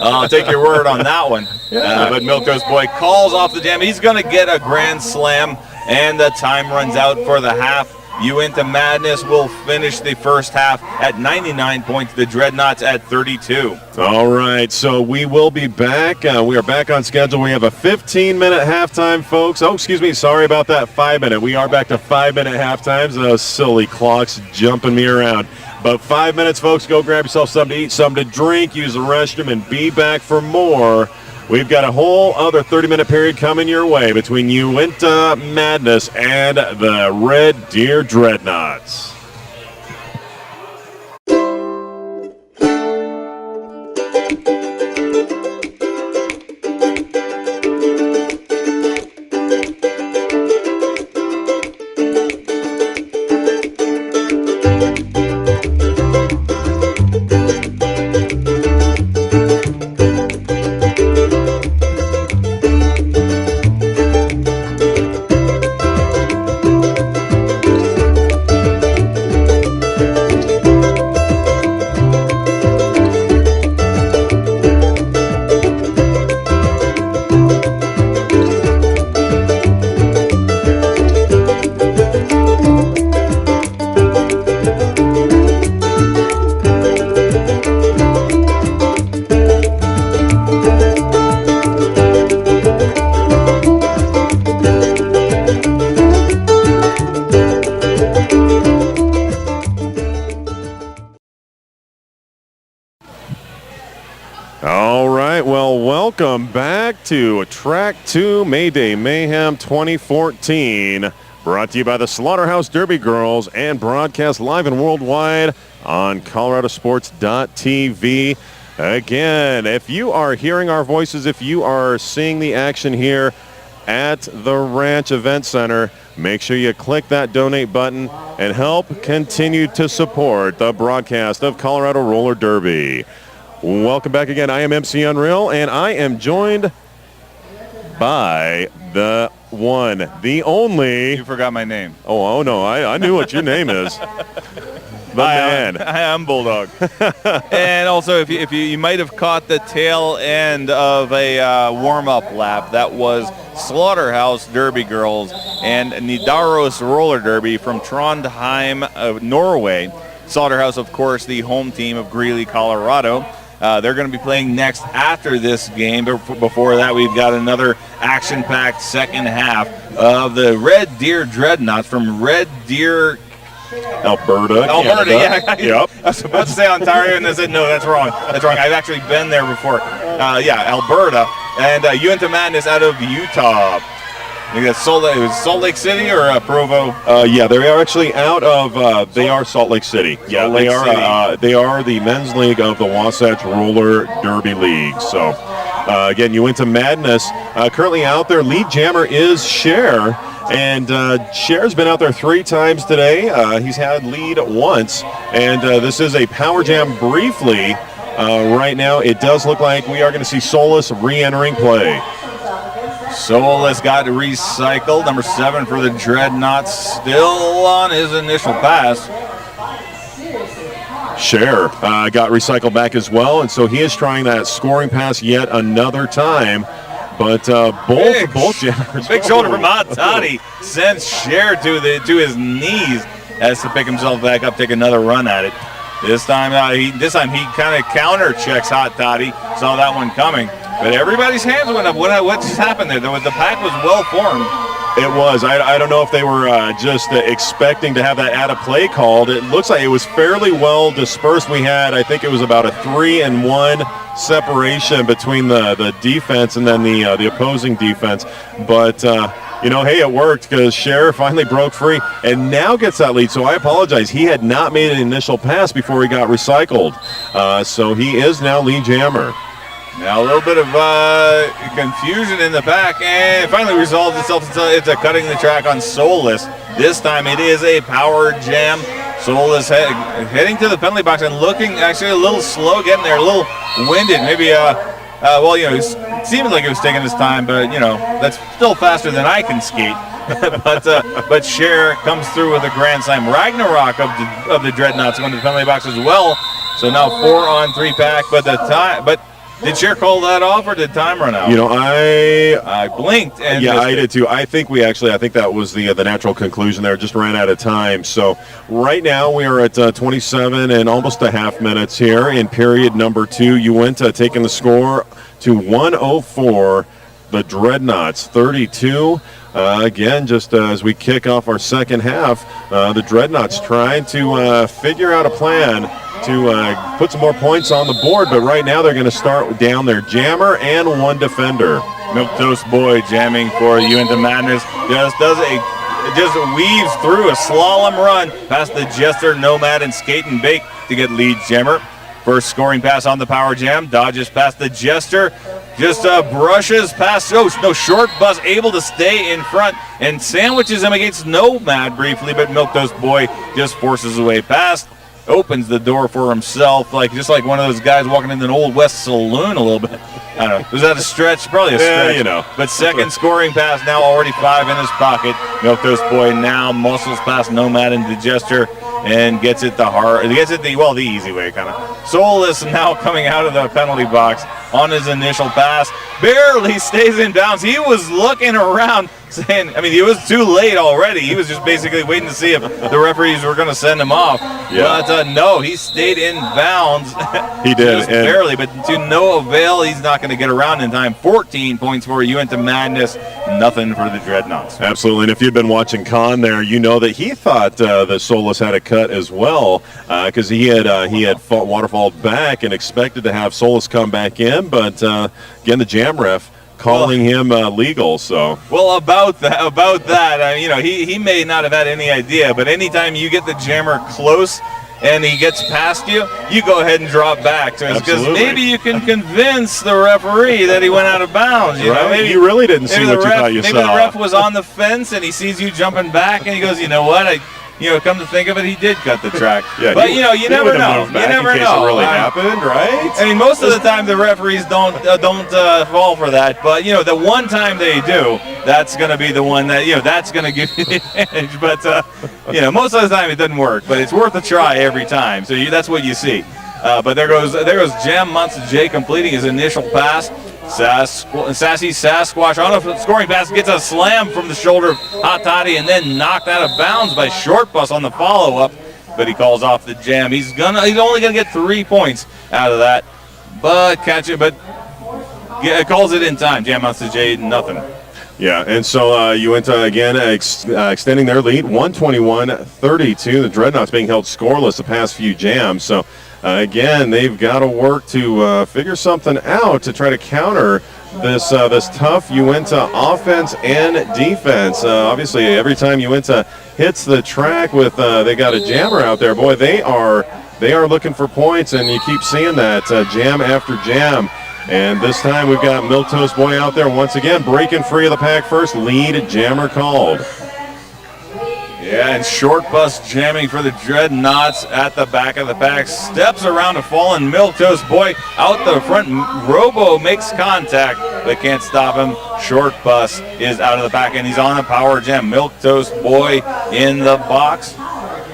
I'll take your word on that one. But Milquetoast Boy calls off the jam. He's going to get a grand slam, and the time runs out for the half. Uinta Madness will finish the first half at 99 points. The Dreadnoughts at 32. All right, so we will be back. We are back on schedule. We have a 15-minute halftime, folks. Oh, excuse me. Sorry about that 5-minute. We are back to 5-minute halftimes. Those silly clocks jumping me around. But 5 minutes, folks. Go grab yourself something to eat, something to drink, use the restroom, and be back for more. We've got a whole other 30-minute period coming your way between Uinta Madness and the Red Deer Dreadnoughts. Welcome back to Track 2 Mayday Mayhem 2014, brought to you by the Slaughterhouse Derby Girls and broadcast live and worldwide on ColoradoSports.TV. Again, if you are hearing our voices, if you are seeing the action here at the Ranch Event Center, make sure you click that donate button and help continue to support the broadcast of Colorado Roller Derby. Welcome back again. I am MC Unreal, and I am joined by the one, the only... You forgot my name. Oh no, I knew what your name is. The man. I am Bulldog. And also, if you might have caught the tail end of a warm-up lap, that was Slaughterhouse Derby Girls and Nidaros Roller Derby from Trondheim, Norway. Slaughterhouse, of course, the home team of Greeley, Colorado. They're going to be playing next after this game. But before that, we've got another action-packed second half of the Red Deer Dreadnoughts from Red Deer, Alberta, Canada. Yeah. Yep. I was about to say Ontario, and I said, no, that's wrong. That's wrong. I've actually been there before. Alberta. And Uinta Madness out of Utah. I think that's Salt Lake City or Provo? Yeah, they are actually out of. They are Salt Lake City. Yeah, Salt Lake City. They are the men's league of the Wasatch Roller Derby League. So, again, Uinta Madness currently out there. Lead jammer is Cher, and Cher's been out there 3 times today. He's had lead once, and this is a power jam briefly. Right now, it does look like we are going to see Solus re-entering play. Soulless got recycled. Number 7 for the Dreadnoughts, still on his initial pass. Cher got recycled back as well, and so he is trying that scoring pass yet another time. But both jammers. Big shoulder from Hot Toddy sends Cher to his knees. Has to pick himself back up, take another run at it. This time he kind of counter checks Hot Toddy. Saw that one coming, but everybody's hands went up. What just happened there? The pack was well formed. It was. I don't know if they were just expecting to have that out of play called. It looks like it was fairly well dispersed. We had, I think it was about a 3-1 separation between the defense and then the opposing defense. But, hey, it worked because Cher finally broke free and now gets that lead. So I apologize. He had not made an initial pass before he got recycled. So he is now lead jammer. Now a little bit of confusion in the pack, and it finally resolves itself into cutting the track on Soulless. This time it is a power jam. Soulless heading to the penalty box and looking actually a little slow getting there, a little winded. Maybe, it seemed like it was taking his time, but, that's still faster than I can skate. but Cher comes through with a grand slam. Ragnarok of the Dreadnoughts going to the penalty box as well. So now 4-on-3 pack, but did Cher call that off, or did time run out? I blinked. And I did too. I think that was the natural conclusion there. Just ran out of time. So right now we are at 27 and almost a half minutes here in period number 2. Uinta taking the score to 104. The Dreadnoughts 32. Again, just as we kick off our second half, the Dreadnoughts trying to figure out a plan to put some more points on the board, but right now they're going to start down their jammer and one defender. Milquetoast Boy jamming for Uinta Madness. Just weaves through a slalom run past the Jester, Nomad, and Skate and Bake to get lead jammer. First scoring pass on the power jam, dodges past the Jester, just brushes past, short bus, able to stay in front and sandwiches him against Nomad briefly, but Milquetoast Boy just forces his way past. Opens the door for himself, just like one of those guys walking into an Old West saloon a little bit. I don't know. Was that a stretch? Probably a stretch. Yeah, But second scoring pass, now already 5 in his pocket. Milquetoast Boy now muscles past Nomad and the Jester and gets it the easy way, kind of. Soulless now coming out of the penalty box on his initial pass. Barely stays in bounds. He was looking around saying, he was too late already. He was just basically waiting to see if the referees were going to send him off. Yeah. But no, he stayed in bounds. He did. Just barely, but to no avail. He's not going to get around in time. 14 points for Uinta Madness. Nothing for the Dreadnoughts. Absolutely. And if you'd been watching Con there, you know that he thought that Soulless had a cut as well, because he had waterfalled back and expected to have Soulless come back in. But again, the jam ref calling him legal. So about that, he may not have had any idea, but anytime you get the jammer close and he gets past you, you go ahead and drop back to him, because maybe you can convince the referee that he went out of bounds. Maybe you really didn't see what you thought you saw. Maybe the ref was on the fence and he sees you jumping back and he goes, you know what? Come to think of it, he did cut the track. Yeah, but you never know. You never know. It really happened, right? Most of the time the referees don't fall for that. But the one time they do, that's going to be the one that that's going to give you the advantage. But most of the time it doesn't work. But it's worth a try every time. So that's what you see. But there goes Jam Monster J completing his initial pass. Sassy Sasquatch on a scoring pass gets a slam from the shoulder of Hot Toddy and then knocked out of bounds by Short Bus on the follow-up, but he calls off the jam. He's only gonna get 3 points out of that, but calls it in time. Jam Monster J, nothing. Yeah, and so Uinta again extending their lead, 121-32. The Dreadnoughts being held scoreless the past few jams. So again, they've got to work to figure something out to try to counter this tough Uinta offense and defense. Obviously, every time Uinta hits the track with they got a jammer out there, boy, they are looking for points, and you keep seeing that jam after jam. And this time we've got Milquetoast Boy out there once again, breaking free of the pack first. Lead jammer called. Yeah, and Short Bus jamming for the Dreadnoughts at the back of the pack. Steps around a fallen Milquetoast Boy out the front. Robo makes contact. but can't stop him. Short bus is out of the pack, and he's on a power jam. Milquetoast Boy in the box.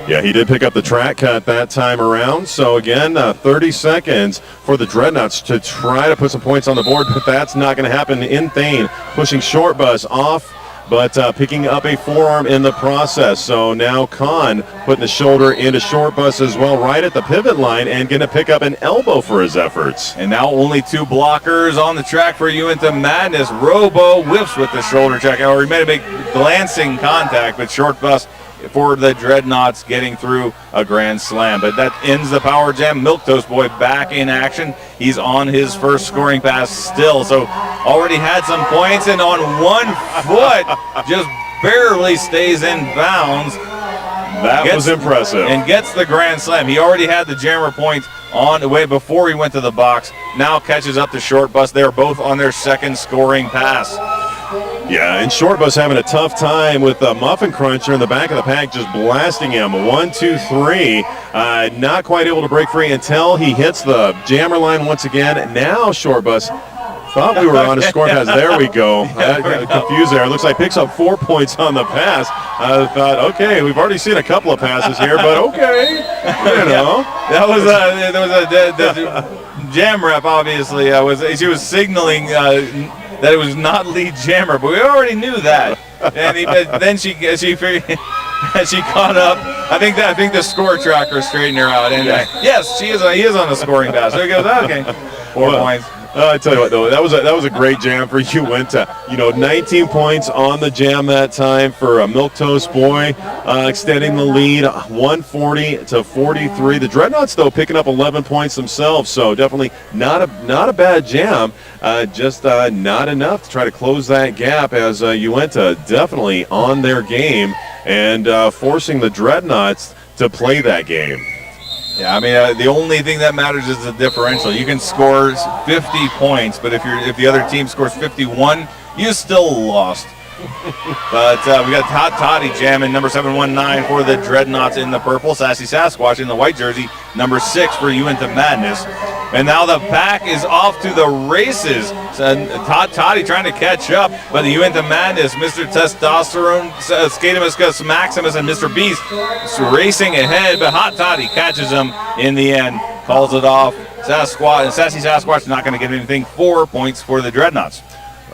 Yeah, he did pick up the track cut that time around. So again, 30 seconds for the Dreadnoughts to try to put some points on the board, but that's not going to happen. In Thane pushing Short Bus off, but picking up a forearm in the process. So now Khan putting the shoulder into Short Bus as well, right at the pivot line, and going to pick up an elbow for his efforts. And now only 2 blockers on the track for Uinta Madness. Robo whiffs with the shoulder check, or he made a big glancing contact, but Short Bus for the Dreadnoughts getting through a grand slam. But that ends the power jam. Milquetoast Boy back in action. He's on his first scoring pass still, so already had some points, and on 1 foot just barely stays in bounds. That was impressive. And gets the grand slam. He already had the jammer point on the way before he went to the box. Now catches up to Short Bus. They're both on their second scoring pass. Yeah, and Short Bus having a tough time with the Muffin Cruncher in the back of the pack, just blasting him. 1, 2, 3. Not quite able to break free until he hits the jammer line once again. Now Short Bus thought we were on a scoring pass. There we go. I got confused there. It looks like picks up 4 points on the pass. I thought, okay, we've already seen a couple of passes here, but okay, you know. That was the jam rep. Obviously, she was signaling that it was not lead jammer, but we already knew that. And then she caught up. I think the score tracker straightened her out, and yes, he is on a scoring pass. So he goes, okay, 4 points. I tell you what, though, that was a great jam for Uinta. 19 points on the jam that time for Milquetoast Boy, extending the lead 140 to 43. The Dreadnoughts, though, picking up 11 points themselves, so definitely not a bad jam. Just not enough to try to close that gap, as Uinta definitely on their game and forcing the Dreadnoughts to play that game. Yeah, I mean, the only thing that matters is the differential. You can score 50 points, but if the other team scores 51, you still lost. But we got Hot Toddy jamming number 719 for the Dreadnoughts in the purple. Sassy Sasquatch in the white jersey, number 6 for Uinta Madness. And now the pack is off to the races. Hot Toddy trying to catch up, but the Uinta Madness, Mr. Testosterone, Skatimuscus Maximus, and Mr. Beast racing ahead, but Hot Toddy catches him in the end, calls it off. Sassy Sasquatch not going to get anything. 4 points for the Dreadnoughts.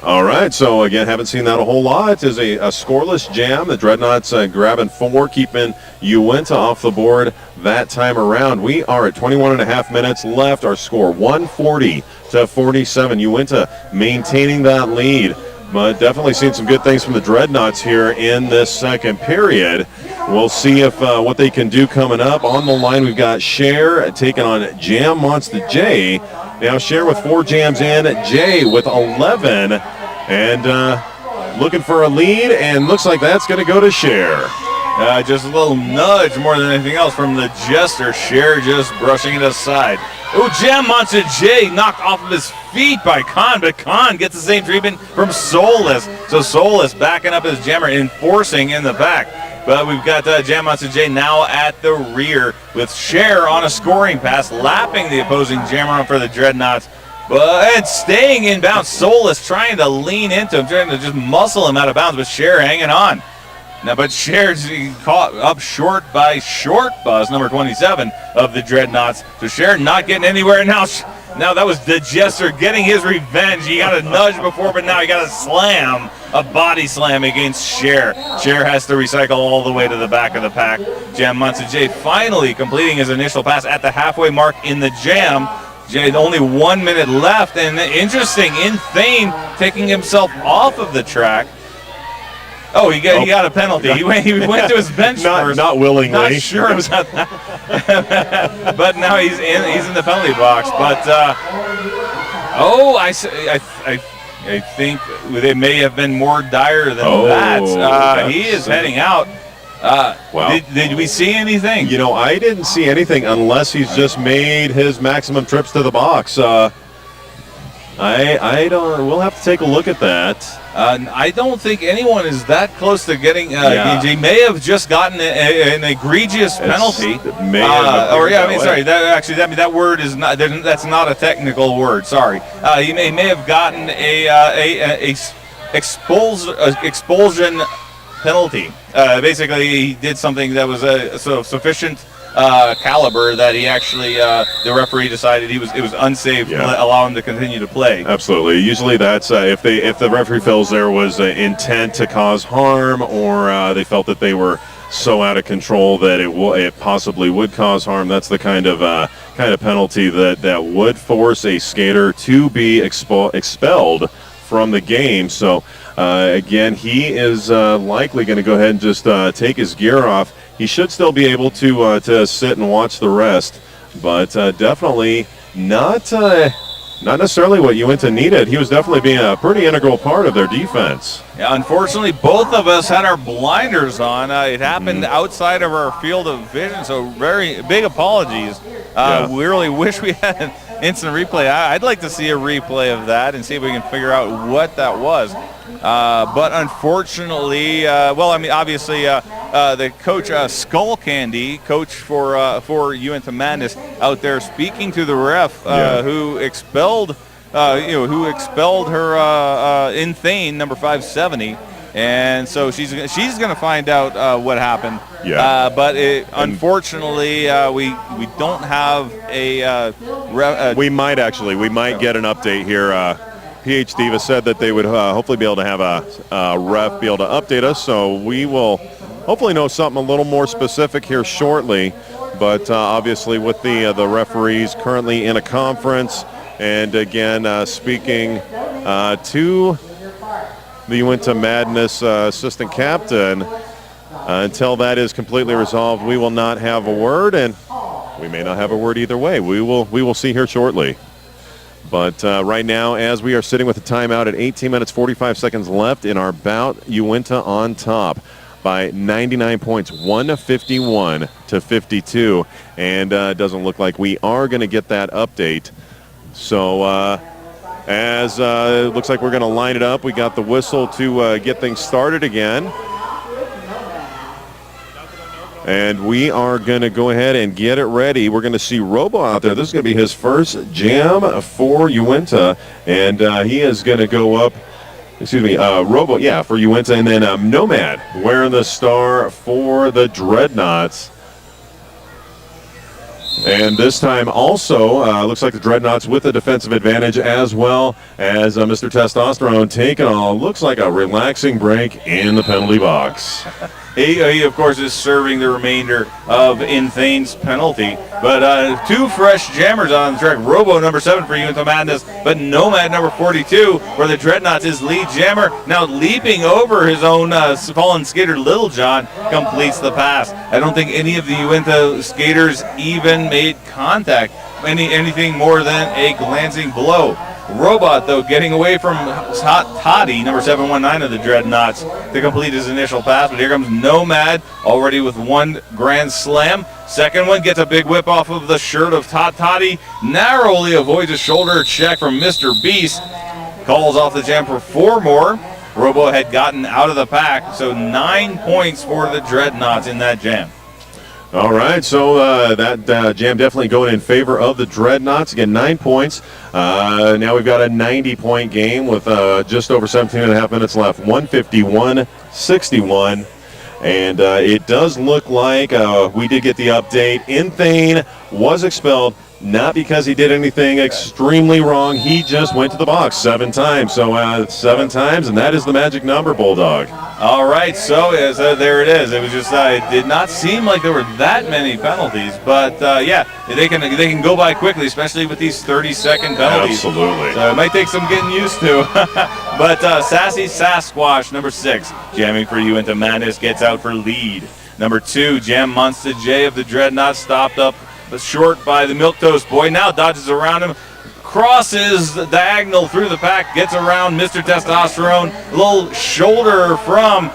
All right, so again, haven't seen that a whole lot. Is a scoreless jam. The Dreadnoughts grabbing 4, keeping Uinta off the board that time around. We are at 21 and a half minutes left. Our score 140 to 47. Uinta maintaining that lead, but definitely seen some good things from the Dreadnoughts here in this second period. We'll see if what they can do coming up. On the line, we've got Cher taking on Jam Monster J. Now Cher with 4 jams in, Jay with 11, and looking for a lead, and looks like that's going to go to Cher. Just a little nudge more than anything else from the Jester. Cher just brushing it aside. Oh, Jam Monster J knocked off of his feet by Khan, but Khan gets the same treatment from Soulless. So Soulless backing up his jammer, enforcing in the back. But we've got Jam Monster J now at the rear with Cher on a scoring pass, lapping the opposing jammer for the Dreadnoughts. But staying in bounds, Soulless trying to lean into him, trying to just muscle him out of bounds, but Cher hanging on. Now, but Cher's caught up short by Short Bus, number 27 of the Dreadnoughts. So Cher not getting anywhere now. Now that was the Jester getting his revenge. He got a nudge before, but now he got a slam, a body slam against Cher. Cher has to recycle all the way to the back of the pack. Jam Monster J finally completing his initial pass at the halfway mark in the jam. Jay, only 1 minute left, and interesting, in Thane taking himself off of the track. Oh, he got a penalty. He went to his bench first. Not willingly. Not sure it was not that. But now he's in the penalty box. But I think they may have been more dire than that. He is heading out. Wow. Did we see anything? I didn't see anything unless he's just made his maximum trips to the box. I don't. We'll have to take a look at that. I don't think anyone is that close to getting. He may have just gotten an egregious penalty. That word is not. That's not a technical word. Sorry. He may have gotten a expulsion penalty. Basically, he did something that was sufficient caliber that he actually the referee decided it was unsafe to allow him to continue to play. Absolutely. Usually that's if the referee feels there was intent to cause harm, or they felt that they were so out of control that it possibly would cause harm. That's the kind of penalty that would force a skater to be expelled from the game. So again, he is likely going to go ahead and just take his gear off. He should still be able to sit and watch the rest, but definitely not necessarily what Uinta needed. He was definitely being a pretty integral part of their defense. Yeah, unfortunately, both of us had our blinders on. It happened outside of our field of vision, so very big apologies. We really wish we had an instant replay. I'd like to see a replay of that and see if we can figure out what that was. But unfortunately, obviously, the coach Skull Candy, coach for Uinta Madness, out there speaking to the ref who expelled her Inthane number 570, and so she's going to find out what happened. But unfortunately, we don't have a. We might get an update here. PH Diva said that they would hopefully be able to have a ref be able to update us, so we will hopefully know something a little more specific here shortly. But obviously with the referees currently in a conference, and again speaking to the Uinta Madness assistant captain, until that is completely resolved, we will not have a word, and we may not have a word either way. We will see here shortly. But right now, as we are sitting with a timeout at 18 minutes 45 seconds left in our bout, Uinta on top by 99 points, 151 to 52, and it doesn't look like we are going to get that update. So as it looks like we're going to line it up, we got the whistle to get things started again. And we are going to go ahead and get it ready. We're going to see Robo out there. This is going to be his first jam for Uinta. And he is going to go up, Robo, for Uinta. And then Nomad wearing the star for the Dreadnoughts. And this time also, looks like the Dreadnoughts with a defensive advantage, as well as Mr. Testosterone taking looks like a relaxing break in the penalty box. He, of course, is serving the remainder of Inthane's penalty. But two fresh jammers on the track. Robo, number 7 for Uinta Madness, but Nomad, number 42, for the Dreadnoughts, his lead jammer. Now leaping over his own fallen skater, Little John, completes the pass. I don't think any of the Uinta skaters even made contact, anything more than a glancing blow. Robot, though, getting away from Toddy, number 719 of the Dreadnoughts, to complete his initial pass. But here comes Nomad, already with one grand slam. Second one gets a big whip off of the shirt of Toddy. Narrowly avoids a shoulder check from Mr. Beast. Calls off the jam for 4 more. Robo had gotten out of the pack, so 9 points for the Dreadnoughts in that jam. All right, so that jam definitely going in favor of the Dreadnoughts. Again, 9 points. Now we've got a 90-point game with just over 17 and a half minutes left. 151-61. And it does look like we did get the update. Inthane was expelled, not because he did anything extremely wrong. He just went to the box 7 times. So 7 times, and that is the magic number, Bulldog. All right, so there it is. It was just it did not seem like there were that many penalties, but they can go by quickly, especially with these 30-second penalties. Absolutely. So it might take some getting used to. But Sassy Sasquatch, number 6, jamming for Uinta Madness, gets out for lead. Number 2, Jam Monster J of the Dreadnoughts, stopped up short by the Milquetoast Boy. Now dodges around him, crosses the diagonal through the pack, gets around Mr. Testosterone. A little shoulder from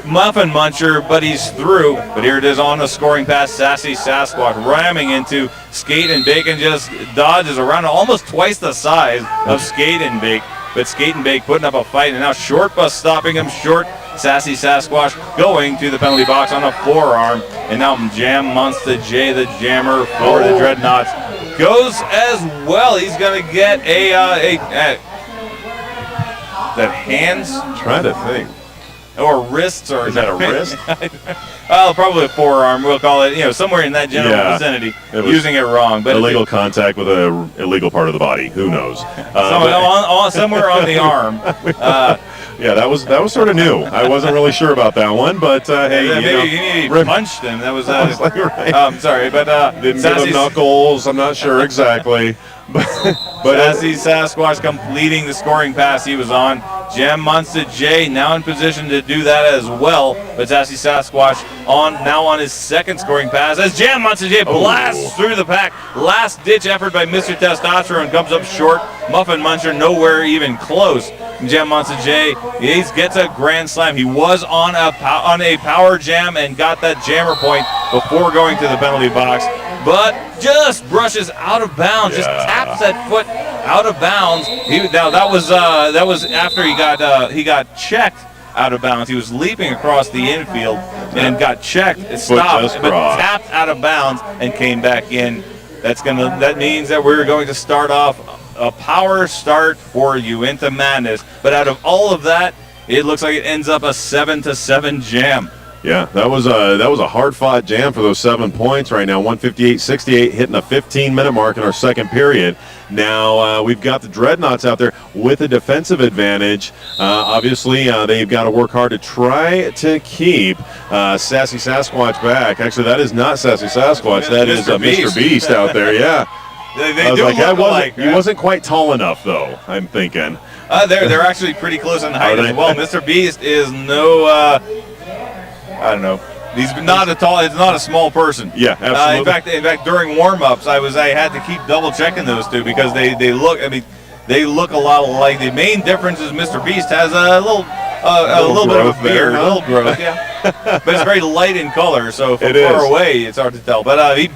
Muffin Muncher, but he's through. But here it is on the scoring pass. Sassy Sasquatch ramming into Skate and Bake and just dodges around almost twice the size of Skate and Bake. But Skate and Bake putting up a fight, and now Short Bus stopping him short. Sassy Sasquatch going to the penalty box on a forearm. And now Jam Monster J, the jammer for the Dreadnoughts, goes as well. He's going to get that hands? Trying to think. Or wrists, or is that a wrist? Well, probably a forearm. We'll call it, somewhere in that general vicinity. Using it wrong, but illegal contact with a illegal part of the body. Who knows? Somewhere on the arm. Yeah, that was sort of new. I wasn't really sure about that one, but hey, he punched him. That was right. Sorry, but didn't give him knuckles. I'm not sure exactly. But Sassy Sasquatch completing the scoring pass he was on. Jam Monster J now in position to do that as well. But Sassy Sasquatch now on his second scoring pass as Jam Monster J blasts through the pack. Last ditch effort by Mr. Testosterone comes up short. Muffin Muncher nowhere even close. Jam Monster J, he gets a grand slam. He was on a power jam and got that jammer point before going to the penalty box, but just brushes out of bounds, just taps that foot out of bounds. That was after he got checked out of bounds. He was leaping across the infield and got checked, stopped, but tapped out of bounds and came back in. That means that we're going to start off a power start for Uinta Madness, but out of all of that, it looks like it ends up a 7-7 jam. Yeah, that was a hard-fought jam for those 7 points right now. 158-68, hitting a 15-minute mark in our second period. Now we've got the Dreadnoughts out there with a defensive advantage. Obviously, they've got to work hard to try to keep Sassy Sasquatch back. Actually, that is not Sassy Sasquatch. That is Mr. Beast out there. Yeah. They do look alike. He wasn't quite tall enough, though, I'm thinking. They're actually pretty close in height as well. Mr. Beast is no, I don't know. He's not it's not a small person. Yeah, absolutely. In fact, during warm-ups, I had to keep double checking those two because they look a lot alike. The main difference is Mr. Beast has a little bit of a beard, a little growth, yeah. But it's very light in color, so from far away, it's hard to tell. But he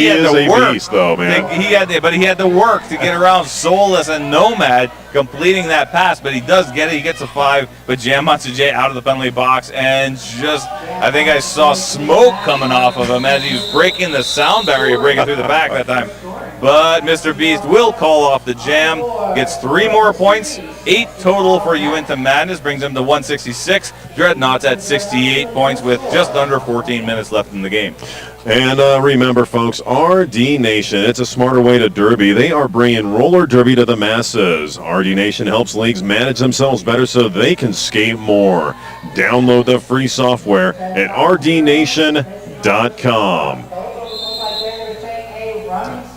had to work. Beast, though, man. He had to work to get around Soulless and Nomad, completing that pass. But he does get it. He gets a 5. But Jam Monster J out of the penalty box, and I think I saw smoke coming off of him as he was breaking the sound barrier, breaking through the back that time. But Mr. Beast will call off the jam, gets 3 more points, 8 total for Uinta Madness, brings him to 166. Dreadnoughts at 68 points with just under 14 minutes left in the game. And remember, folks, RD Nation, it's a smarter way to derby. They are bringing roller derby to the masses. RD Nation helps leagues manage themselves better so they can skate more. Download the free software at rdnation.com.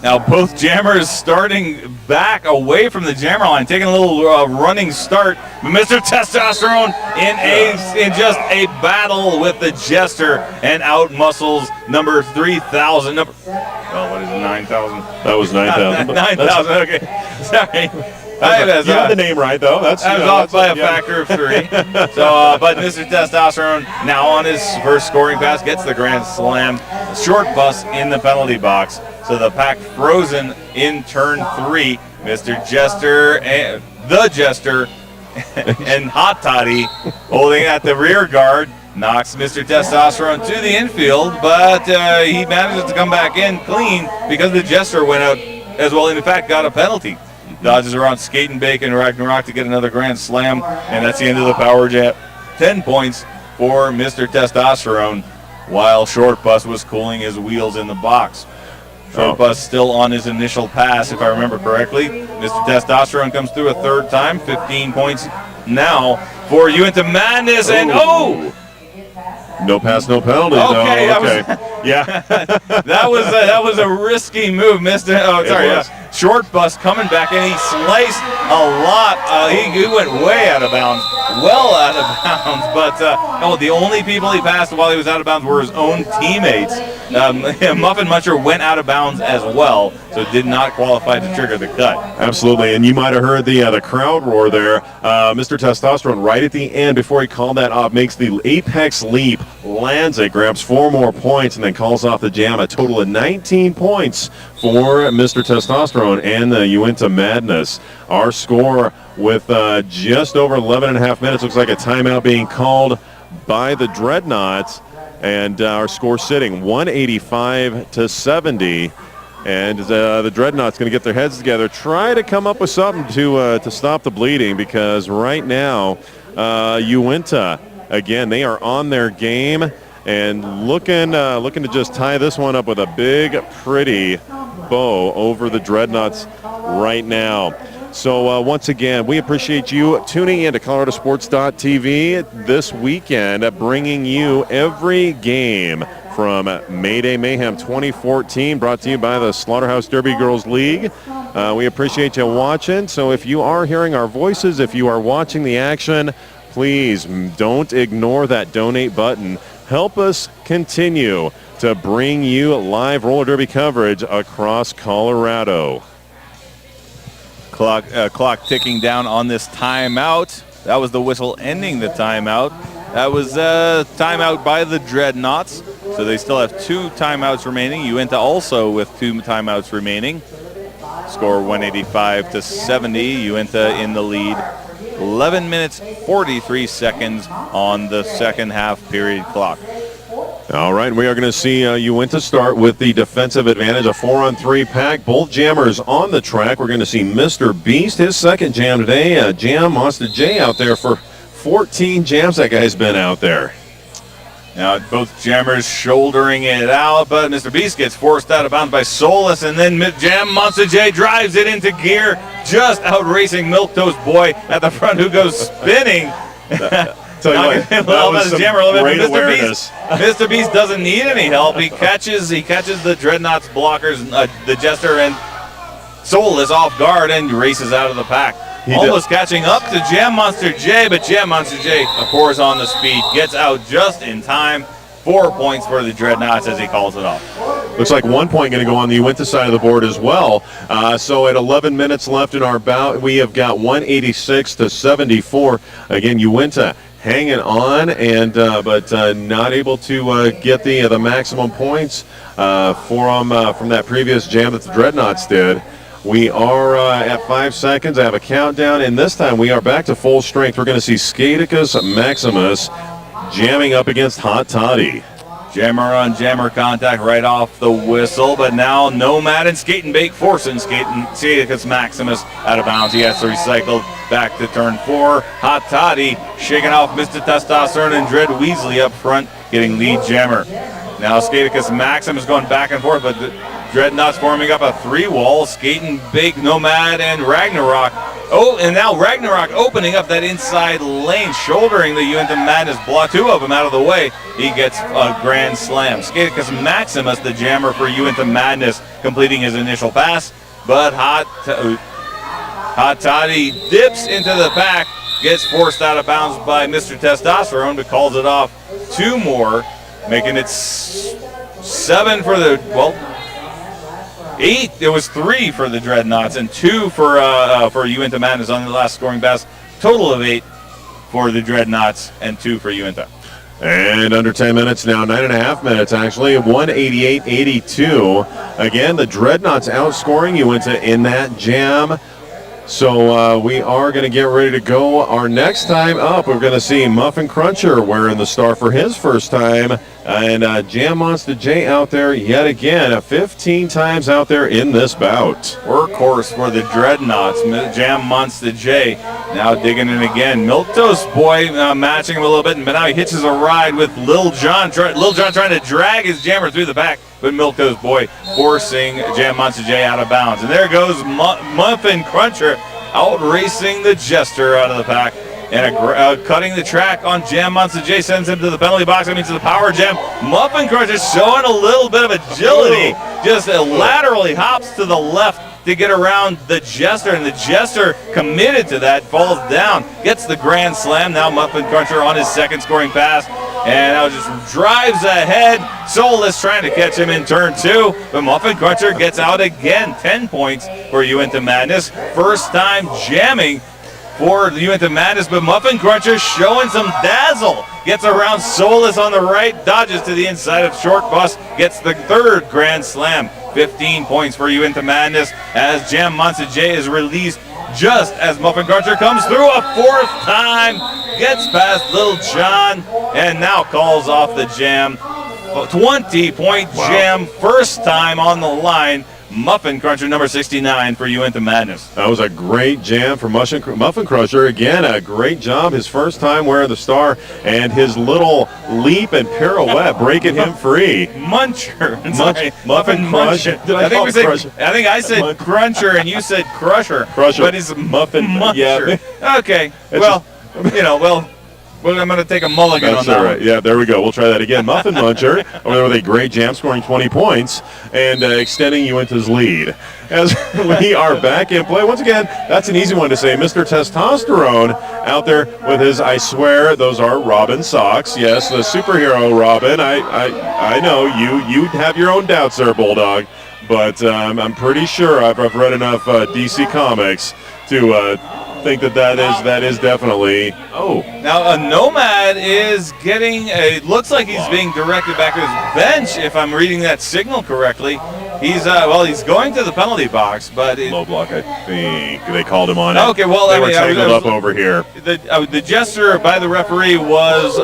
Now both jammers starting back away from the jammer line, taking a little running start. Mr. Testosterone in just a battle with the Jester and out muscles number 3,000. What is it, 9,000? That was 9,000. 9,000, okay. Sorry. You had the name right, though. I was off by a factor of 3. So, but Mr. Testosterone now on his first scoring pass gets the grand slam. Short bus in the penalty box. So the pack frozen in turn 3. Mr. Jester and the Jester and Hot Toddy holding at the rear guard knocks Mr. Testosterone to the infield, but he manages to come back in clean because the Jester went out as well, and in fact got a penalty. Dodges around Skate and Bake and Ragnarok to get another grand slam, and that's the end of the power jam. 10 points for Mr. Testosterone while Short Bus was cooling his wheels in the box. Short Bus still on his initial pass, if I remember correctly. Mr. Testosterone comes through a third time, 15 points now for Uinta Madness, and no pass, no penalty. Okay, though. that was a risky move, Mr. Short Bus coming back, and he sliced a lot. He went way out of bounds, well out of bounds. But no, the only people he passed while he was out of bounds were his own teammates. Muffin Muncher went out of bounds as well, so did not qualify to trigger the cut. Absolutely, and you might have heard the crowd roar there. Mr. Testosterone right at the end before he called that off makes the apex leap, lands it, grabs 4 more points, and then calls off the jam. A total of 19 points for Mr. Testosterone and the Uinta Madness. Our score with just over 11 and a half minutes. Looks like a timeout being called by the Dreadnoughts, and our score sitting 185-70. And the Dreadnoughts going to get their heads together, try to come up with something to stop the bleeding, because right now Uinta, again, they are on their game and looking to just tie this one up with a big, pretty bow over the Dreadnoughts right now. So once again, we appreciate you tuning in to ColoradoSports.TV this weekend, bringing you every game from Mayday Mayhem 2014, brought to you by the Slaughterhouse Derby Girls League. We appreciate you watching. So if you are hearing our voices, if you are watching the action, please don't ignore that donate button. Help us continue to bring you live roller derby coverage across Colorado. Clock ticking down on this timeout. That was the whistle ending the timeout. That was timeout by the Dreadnoughts. So they still have 2 timeouts remaining. Uinta also with 2 timeouts remaining. Score 185-70. Uinta in the lead. 11 minutes, 43 seconds on the second half period clock. All right, we are going to see Uinta start with the defensive advantage, a 4-on-3 pack. Both jammers on the track. We're going to see Mr. Beast, his second jam today. Jam Monster J out there for 14 jams. That guy's been out there. Now both jammers shouldering it out, but Mr. Beast gets forced out of bounds by Solus, and then Jam Monster J drives it into gear, just out racing Milquetoast Boy at the front, who goes spinning. Tell you what, that was some great awareness. Mr. Beast doesn't need any help. He catches the Dreadnoughts blockers, the Jester and Solus off guard, and races out of the pack. Almost catching up to Jam Monster J, but Jam Monster J pours on the speed, gets out just in time. 4 points for the Dreadnoughts as he calls it off. Looks like 1 point going to go on the Uinta side of the board as well. So at 11 minutes left in our bout, we have got 186-74. Again, Uinta hanging on, and but not able to get the maximum points from that previous jam that the Dreadnoughts did. We are at 5 seconds. I have a countdown, and this time we are back to full strength. We're going to see Skaticus Maximus jamming up against Hot Toddy. Jammer on jammer contact right off the whistle, but now Nomad and Skate and Bake forcing Skaticus Maximus out of bounds. He has to recycle back to turn 4. Hot Toddy shaking off Mr. Testosterone and Dread Weasley up front, getting lead jammer. Now Skaticus Maximus going back and forth, but the Dreadnoughts forming up a 3-wall. Skate and Bake, Nomad, and Ragnarok. Oh, and now Ragnarok opening up that inside lane, shouldering the Uinta Madness block. 2 of them out of the way. He gets a grand slam. Skaticus Maximus, the jammer for Uinta Madness, completing his initial pass. But Hot Toddy dips into the pack, gets forced out of bounds by Mr. Testosterone, but calls it off 2 more, making it 7 for the, 8. It was 3 for the Dreadnoughts and 2 for Uinta Madness on the last scoring pass. Total of 8 for the Dreadnoughts and 2 for Uinta. And under 10 minutes now, 9.5 minutes actually, 188-82. Again, the Dreadnoughts outscoring Uinta in that jam. So we are going to get ready to go. Our next time up, we're going to see Muffin Cruncher wearing the star for his first time. And Jam Monster J out there yet again, 15 times out there in this bout. Workhorse for the Dreadnoughts, Jam Monster J now digging in again. Milquetoast Boy matching him a little bit, but now he hitches a ride with Lil Jon trying to drag his jammer through the back, but Milquetoast Boy forcing Jam Monster J out of bounds. And there goes Muffin Cruncher out racing the Jester out of the pack. And cutting the track on Jam Monster J sends him to the penalty box. That means to the power jam. Muffin Cruncher showing a little bit of agility. Just laterally hops to the left to get around the Jester, and the Jester committed to that, falls down, gets the grand slam. Now Muffin Cruncher on his second scoring pass, and now just drives ahead. Soulless trying to catch him in turn 2, but Muffin Cruncher gets out again. 10 points for Uinta Madness. First time jamming for the Uinta Madness, but Muffin Cruncher showing some dazzle. Gets around Soulless on the right, dodges to the inside of Short Bus, gets the third grand slam. 15 points for Uinta Madness as Jam Monster J is released just as Muffin Cruncher comes through a fourth time, gets past Little John, and now calls off the jam. 20-point jam, first time on the line. Muffin Cruncher, number 69 for Uinta Madness. That was a great jam for Muffin Cruncher. Again, a great job. His first time wearing the star, and his little leap and pirouette breaking him free. Muncher. Muffin Cruncher. I think I said Cruncher and you said Crusher. But it's Muffin Muncher. Yeah. Okay. Well, I'm going to take a mulligan on that. All right. Yeah, there we go. We'll try that again. Muffin Muncher over there with a great jam, scoring 20 points and extending Uinta's lead. As we are back in play. Once again, that's an easy one to say. Mr. Testosterone out there with his, I swear, those are Robin socks. Yes, the superhero Robin. I know you have your own doubts there, Bulldog. But I'm pretty sure I've read enough DC Comics to think that is definitely. Now a Nomad is getting looks like he's being directed back to his bench, if I'm reading that signal correctly. He's he's going to the penalty box, but low block, I think they called him on it. Okay, well, they were tangled up over here. The gesture by the referee was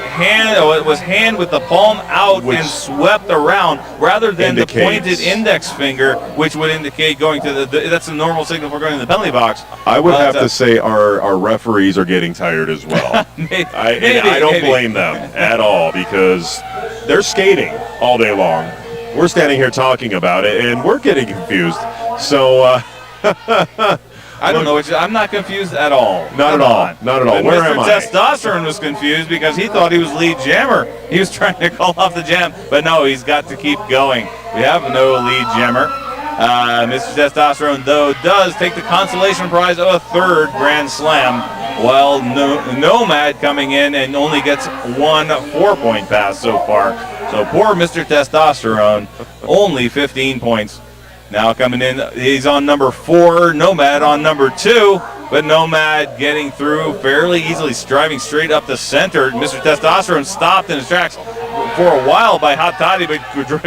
hand with the palm out and swept around, rather than the pointed index finger, which would indicate going to that's a normal signal for going to the penalty box. I would have to say our referees are getting tired as well. I don't blame them at all, because they're skating all day long. We're standing here talking about it, and we're getting confused. So I don't know. I'm not confused at all. Not at all. Where am I? Mr. Testosterone was confused because he thought he was lead jammer. He was trying to call off the jam, but no, he's got to keep going. We have no lead jammer. Mr. Testosterone, though, does take the consolation prize of a third grand slam, while Nomad coming in and only gets one 4-point pass so far. So poor Mr. Testosterone, only 15 points. Now coming in, he's on number 4, Nomad on number 2, but Nomad getting through fairly easily, driving straight up the center. Mr. Testosterone stopped in his tracks for a while by Hot Toddy, but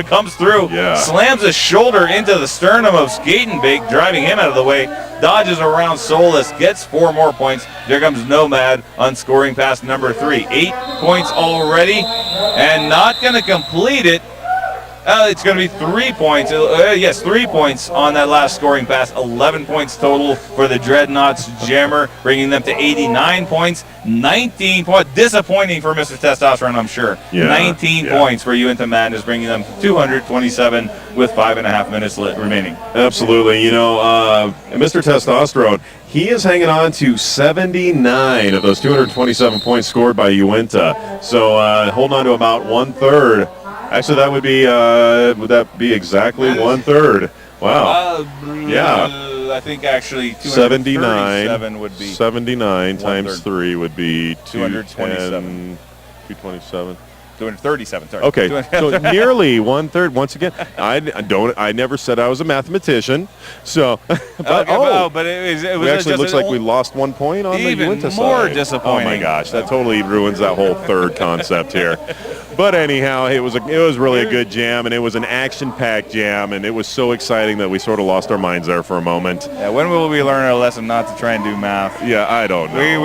comes through, slams his shoulder into the sternum of Skatenbake, driving him out of the way, dodges around Soulless, gets 4 more points. There comes Nomad on scoring pass number 3. 8 points already, and not going to complete it. It's going to be 3 points. 3 points on that last scoring pass. 11 points total for the Dreadnoughts Jammer, bringing them to 89 points. 19 points. Disappointing for Mr. Testosterone, I'm sure. 19 points for Uinta Madness, bringing them 227 with 5.5 minutes remaining. Absolutely. Mr. Testosterone, he is hanging on to 79 of those 227 points scored by Uinta. So holding on to about 1/3. Actually, that would be exactly 1/3? Wow. I think actually 79 would be 79 times 3 would be 227. 227. 237. Sorry. Okay, so nearly 1/3. Once again, I never said I was a mathematician. So, but it actually looks like we lost 1 point on the Uinta side. Even more disappointing. Oh my gosh, that totally ruins that whole third concept here. But anyhow, it was really a good jam, and it was an action-packed jam, and it was so exciting that we sort of lost our minds there for a moment. Yeah, when will we learn our lesson not to try and do math? Yeah, I don't know.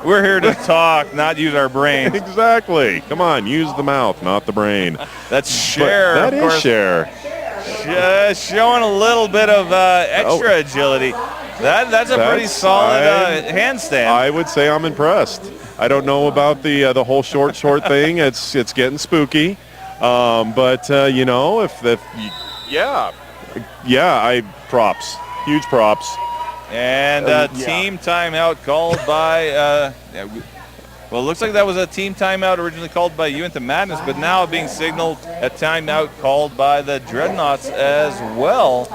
We're here to talk, not use our brains. Exactly. Come on, use the mouth, not the brain. That's Cher. That is Cher. Showing a little bit of extra agility. That's a pretty solid handstand. I would say I'm impressed. I don't know about the whole short thing. It's getting spooky, but props, huge props. And team timeout called by, well, it looks like that was a team timeout originally called by Uinta Madness, but now being signaled a timeout called by the Dreadnoughts as well.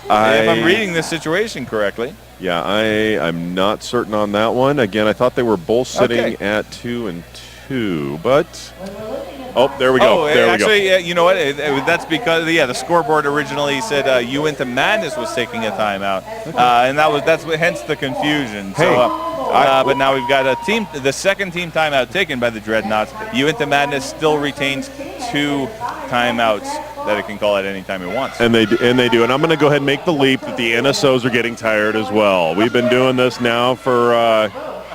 If I'm reading this situation correctly. Yeah, I'm not certain on that one. Again, I thought they were both sitting at 2 and 2, but there we go. You know what? That's because the scoreboard originally said Uinta Madness was taking a timeout, and that's hence the confusion. But now we've got the second team timeout taken by the Dreadnoughts. Uinta Madness still retains 2 timeouts that it can call at any time it wants. And they do. And I'm going to go ahead and make the leap that the NSOs are getting tired as well. We've been doing this now for,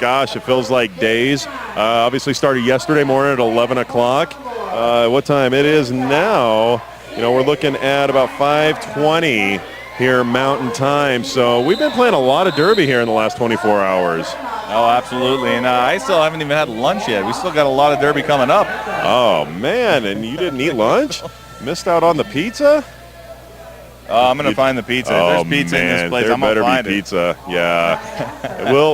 gosh, it feels like days. Obviously started yesterday morning at 11 o'clock. What time it is now? We're looking at about 5:20 here Mountain Time. So we've been playing a lot of Derby here in the last 24 hours. Oh, absolutely. And I still haven't even had lunch yet. We still got a lot of Derby coming up. Oh, man. And you didn't eat lunch? Missed out on the pizza? I'm going to find the pizza. There's pizza in this place. I'm going to find it. Pizza. Yeah.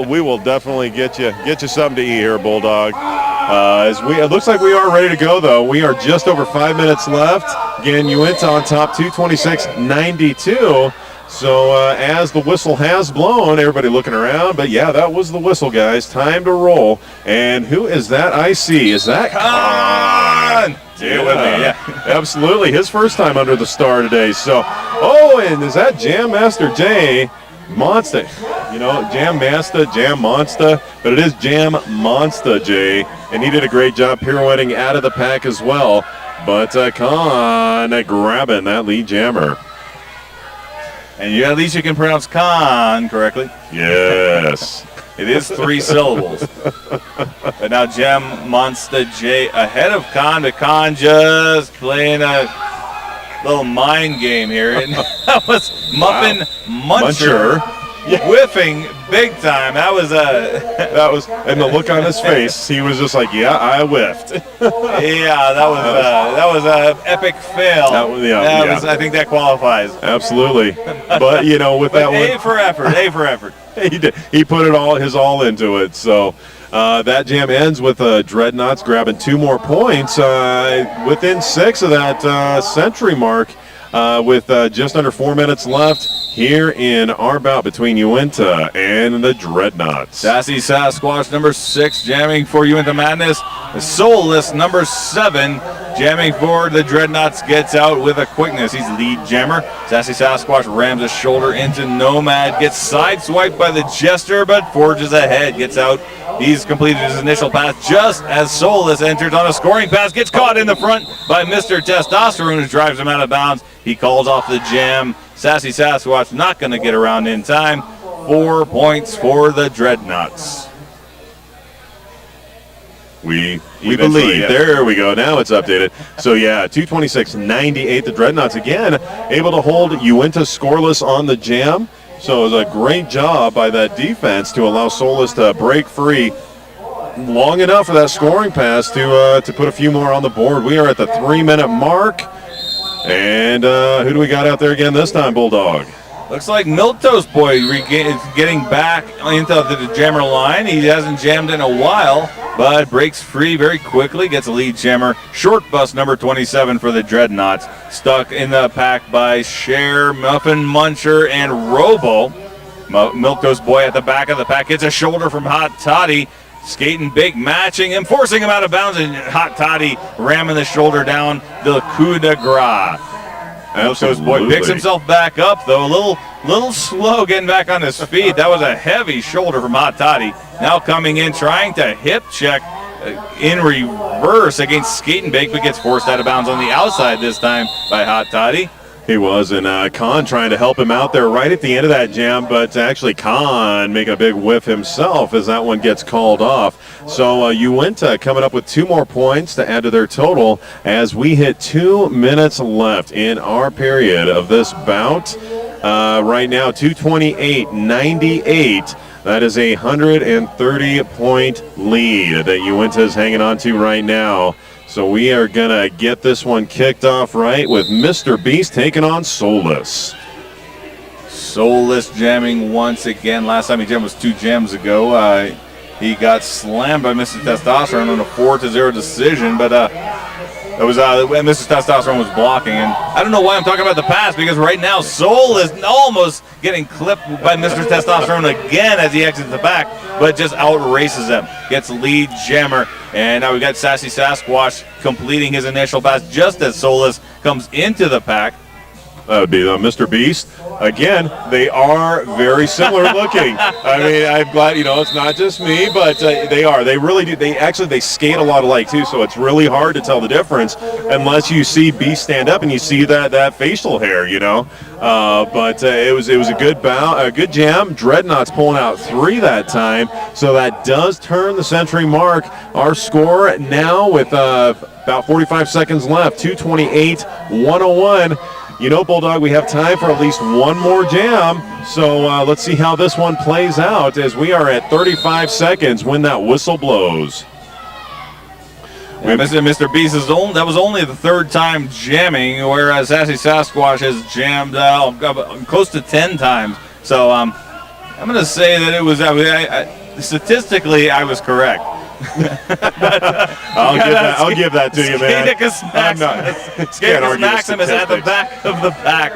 We will definitely get you something to eat here, Bulldog. It looks like we are ready to go, though. We are just over 5 minutes left. Again, Uinta on top, 226-92. So as the whistle has blown, everybody looking around. But, yeah, that was the whistle, guys. Time to roll. And who is that I see? Is that Con? Yeah, absolutely. His first time under the star today. So, and is that Jam Master J Monster? Jam Monster, but it is Jam Monster J, and he did a great job pirouetting out of the pack as well. But Con grabbing that lead jammer. And at least you can pronounce Con correctly. Yes. It is 3 syllables. But now Jam Monster J ahead of Con, but Con just playing a little mind game here. And that was Muffin Muncher. Whiffing big time. That was and the look on his face, he was just like, yeah, I whiffed. that was an epic fail. I think that qualifies. Absolutely. But with that one, A for effort. He did. He put his all into it. So that jam ends with Dreadnoughts grabbing 2 more points within 6 of that century mark with just under 4 minutes left here in our bout between Uinta and the Dreadnoughts. Sassy Sasquatch number 6 jamming for Uinta Madness. The Soulless number 7 jamming for the Dreadnoughts gets out with a quickness. He's lead jammer. Sassy Sasquatch rams a shoulder into Nomad, gets sideswiped by the Jester, but forges ahead, gets out. He's completed his initial pass just as Soulless enters on a scoring pass, gets caught in the front by Mr. Testosterone, who drives him out of bounds. He calls off the jam. Sassy Sasquatch not going to get around in time. 4 points for the Dreadnoughts. We believe. Yes. There we go. Now it's updated. So, 226-98. The Dreadnoughts, again, able to hold Uinta scoreless on the jam. So it was a great job by that defense to allow Soulless to break free long enough for that scoring pass to put a few more on the board. We are at the 3-minute mark. And who do we got out there again this time, Bulldog? Looks like Miltoast Boy is getting back into the jammer line. He hasn't jammed in a while, but breaks free very quickly, gets a lead jammer. Short bus number 27 for the Dreadnoughts. Stuck in the pack by Cher, Muffin Muncher, and Robo. Miltoast Boy at the back of the pack gets a shoulder from Hot Toddy. Skating big, matching him, forcing him out of bounds, and Hot Toddy ramming the shoulder down the coup de grace. Miltoast Boy picks himself back up, though. A little slow getting back on his feet. That was a heavy shoulder from Hot Toddy. Now coming in, trying to hip check in reverse against Skating Bake, but gets forced out of bounds on the outside this time by Hot Toddy. He was, and Con trying to help him out there right at the end of that jam, but actually Con making a big whiff himself as that one gets called off. So Uinta coming up with 2 more points to add to their total as we hit 2 minutes left in our period of this bout. Right now, 228-98. That is a 130-point lead that Uinta is hanging on to right now. So we are going to get this one kicked off right with Mr. Beast taking on Soulless. Soulless jamming once again. Last time he jammed was 2 jams ago. He got slammed by Mrs. Testosterone on a 4-0 decision, but it was Mrs. Testosterone was blocking, and I don't know why I'm talking about the past, because right now Soul is almost getting clipped by Mr. Testosterone again as he exits the back, but just outraces him. Gets lead jammer, and now we got Sassy Sasquatch completing his initial pass just as Soulless comes into the pack. That would be Mr. Beast. Again, they are very similar looking. I mean, I'm glad, it's not just me, but they are. They really do. They skate a lot alike, too, so it's really hard to tell the difference unless you see Beast stand up and you see that facial hair, But it was a good jam. Dreadnought's pulling out 3 that time, so that does turn the century mark. Our score now with about 45 seconds left, 228-101. Bulldog, we have time for at least one more jam, so let's see how this one plays out as we are at 35 seconds when that whistle blows. Yeah, Mr. Beast that was only the 3rd time jamming, whereas Sassy Sasquatch has jammed close to 10 times. So I'm going to say that it was statistically I was correct. I'll give that to you, man. Skaticus Maximus at the back of the pack.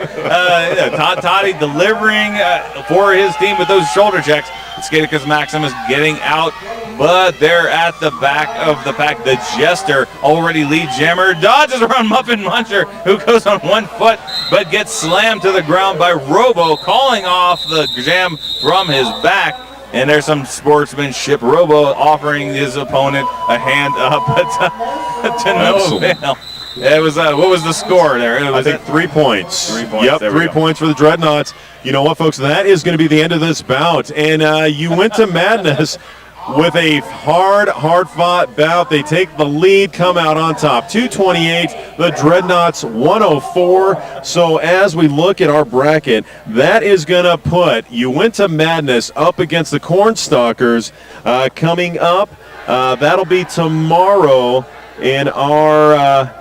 Toddy delivering for his team with those shoulder checks. Skaticus Maximus getting out, but they're at the back of the pack. The Jester, already lead jammer, dodges around Muffin Muncher, who goes on 1 foot, but gets slammed to the ground by Robo, calling off the jam from his back. And there's some sportsmanship. Robo offering his opponent a hand up, but to no avail. It was what was the score there? I think 3 points. 3 points. Yep, 3 points for the Dreadnoughts. You know what, folks? That is going to be the end of this bout. And you went to Madness with a hard-fought bout. They take the lead, come out on top. 228, the Dreadnoughts 104. So as we look at our bracket, that is going to put You Went to Madness up against the Cornstalkers coming up. That'll be tomorrow in our...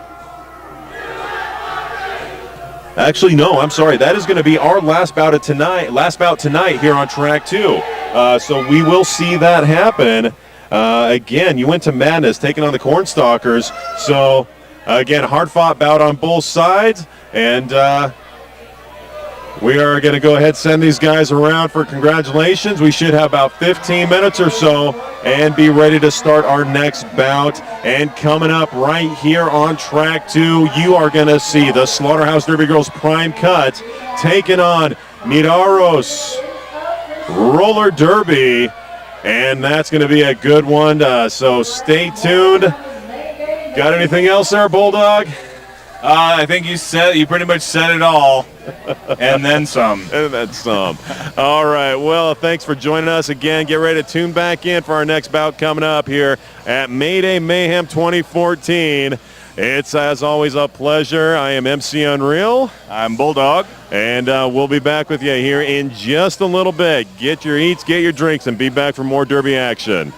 Actually, no, I'm sorry. That is going to be our last bout tonight here on track 2. So we will see that happen. Again, You Went to Madness taking on the Cornstalkers. So, again, hard-fought bout on both sides. And we are going to go ahead and send these guys around for congratulations. We should have about 15 minutes or so and be ready to start our next bout. And coming up right here on track 2, you are going to see the Slaughterhouse Derby Girls Prime Cut taking on Miraros Roller Derby. And that's going to be a good one. So stay tuned. Got anything else there, Bulldog? I think you pretty much said it all, and then some. And then some. All right. Well, thanks for joining us again. Get ready to tune back in for our next bout coming up here at Mayday Mayhem 2014. It's, as always, a pleasure. I am MC Unreal. I'm Bulldog. And we'll be back with you here in just a little bit. Get your eats, get your drinks, and be back for more Derby action.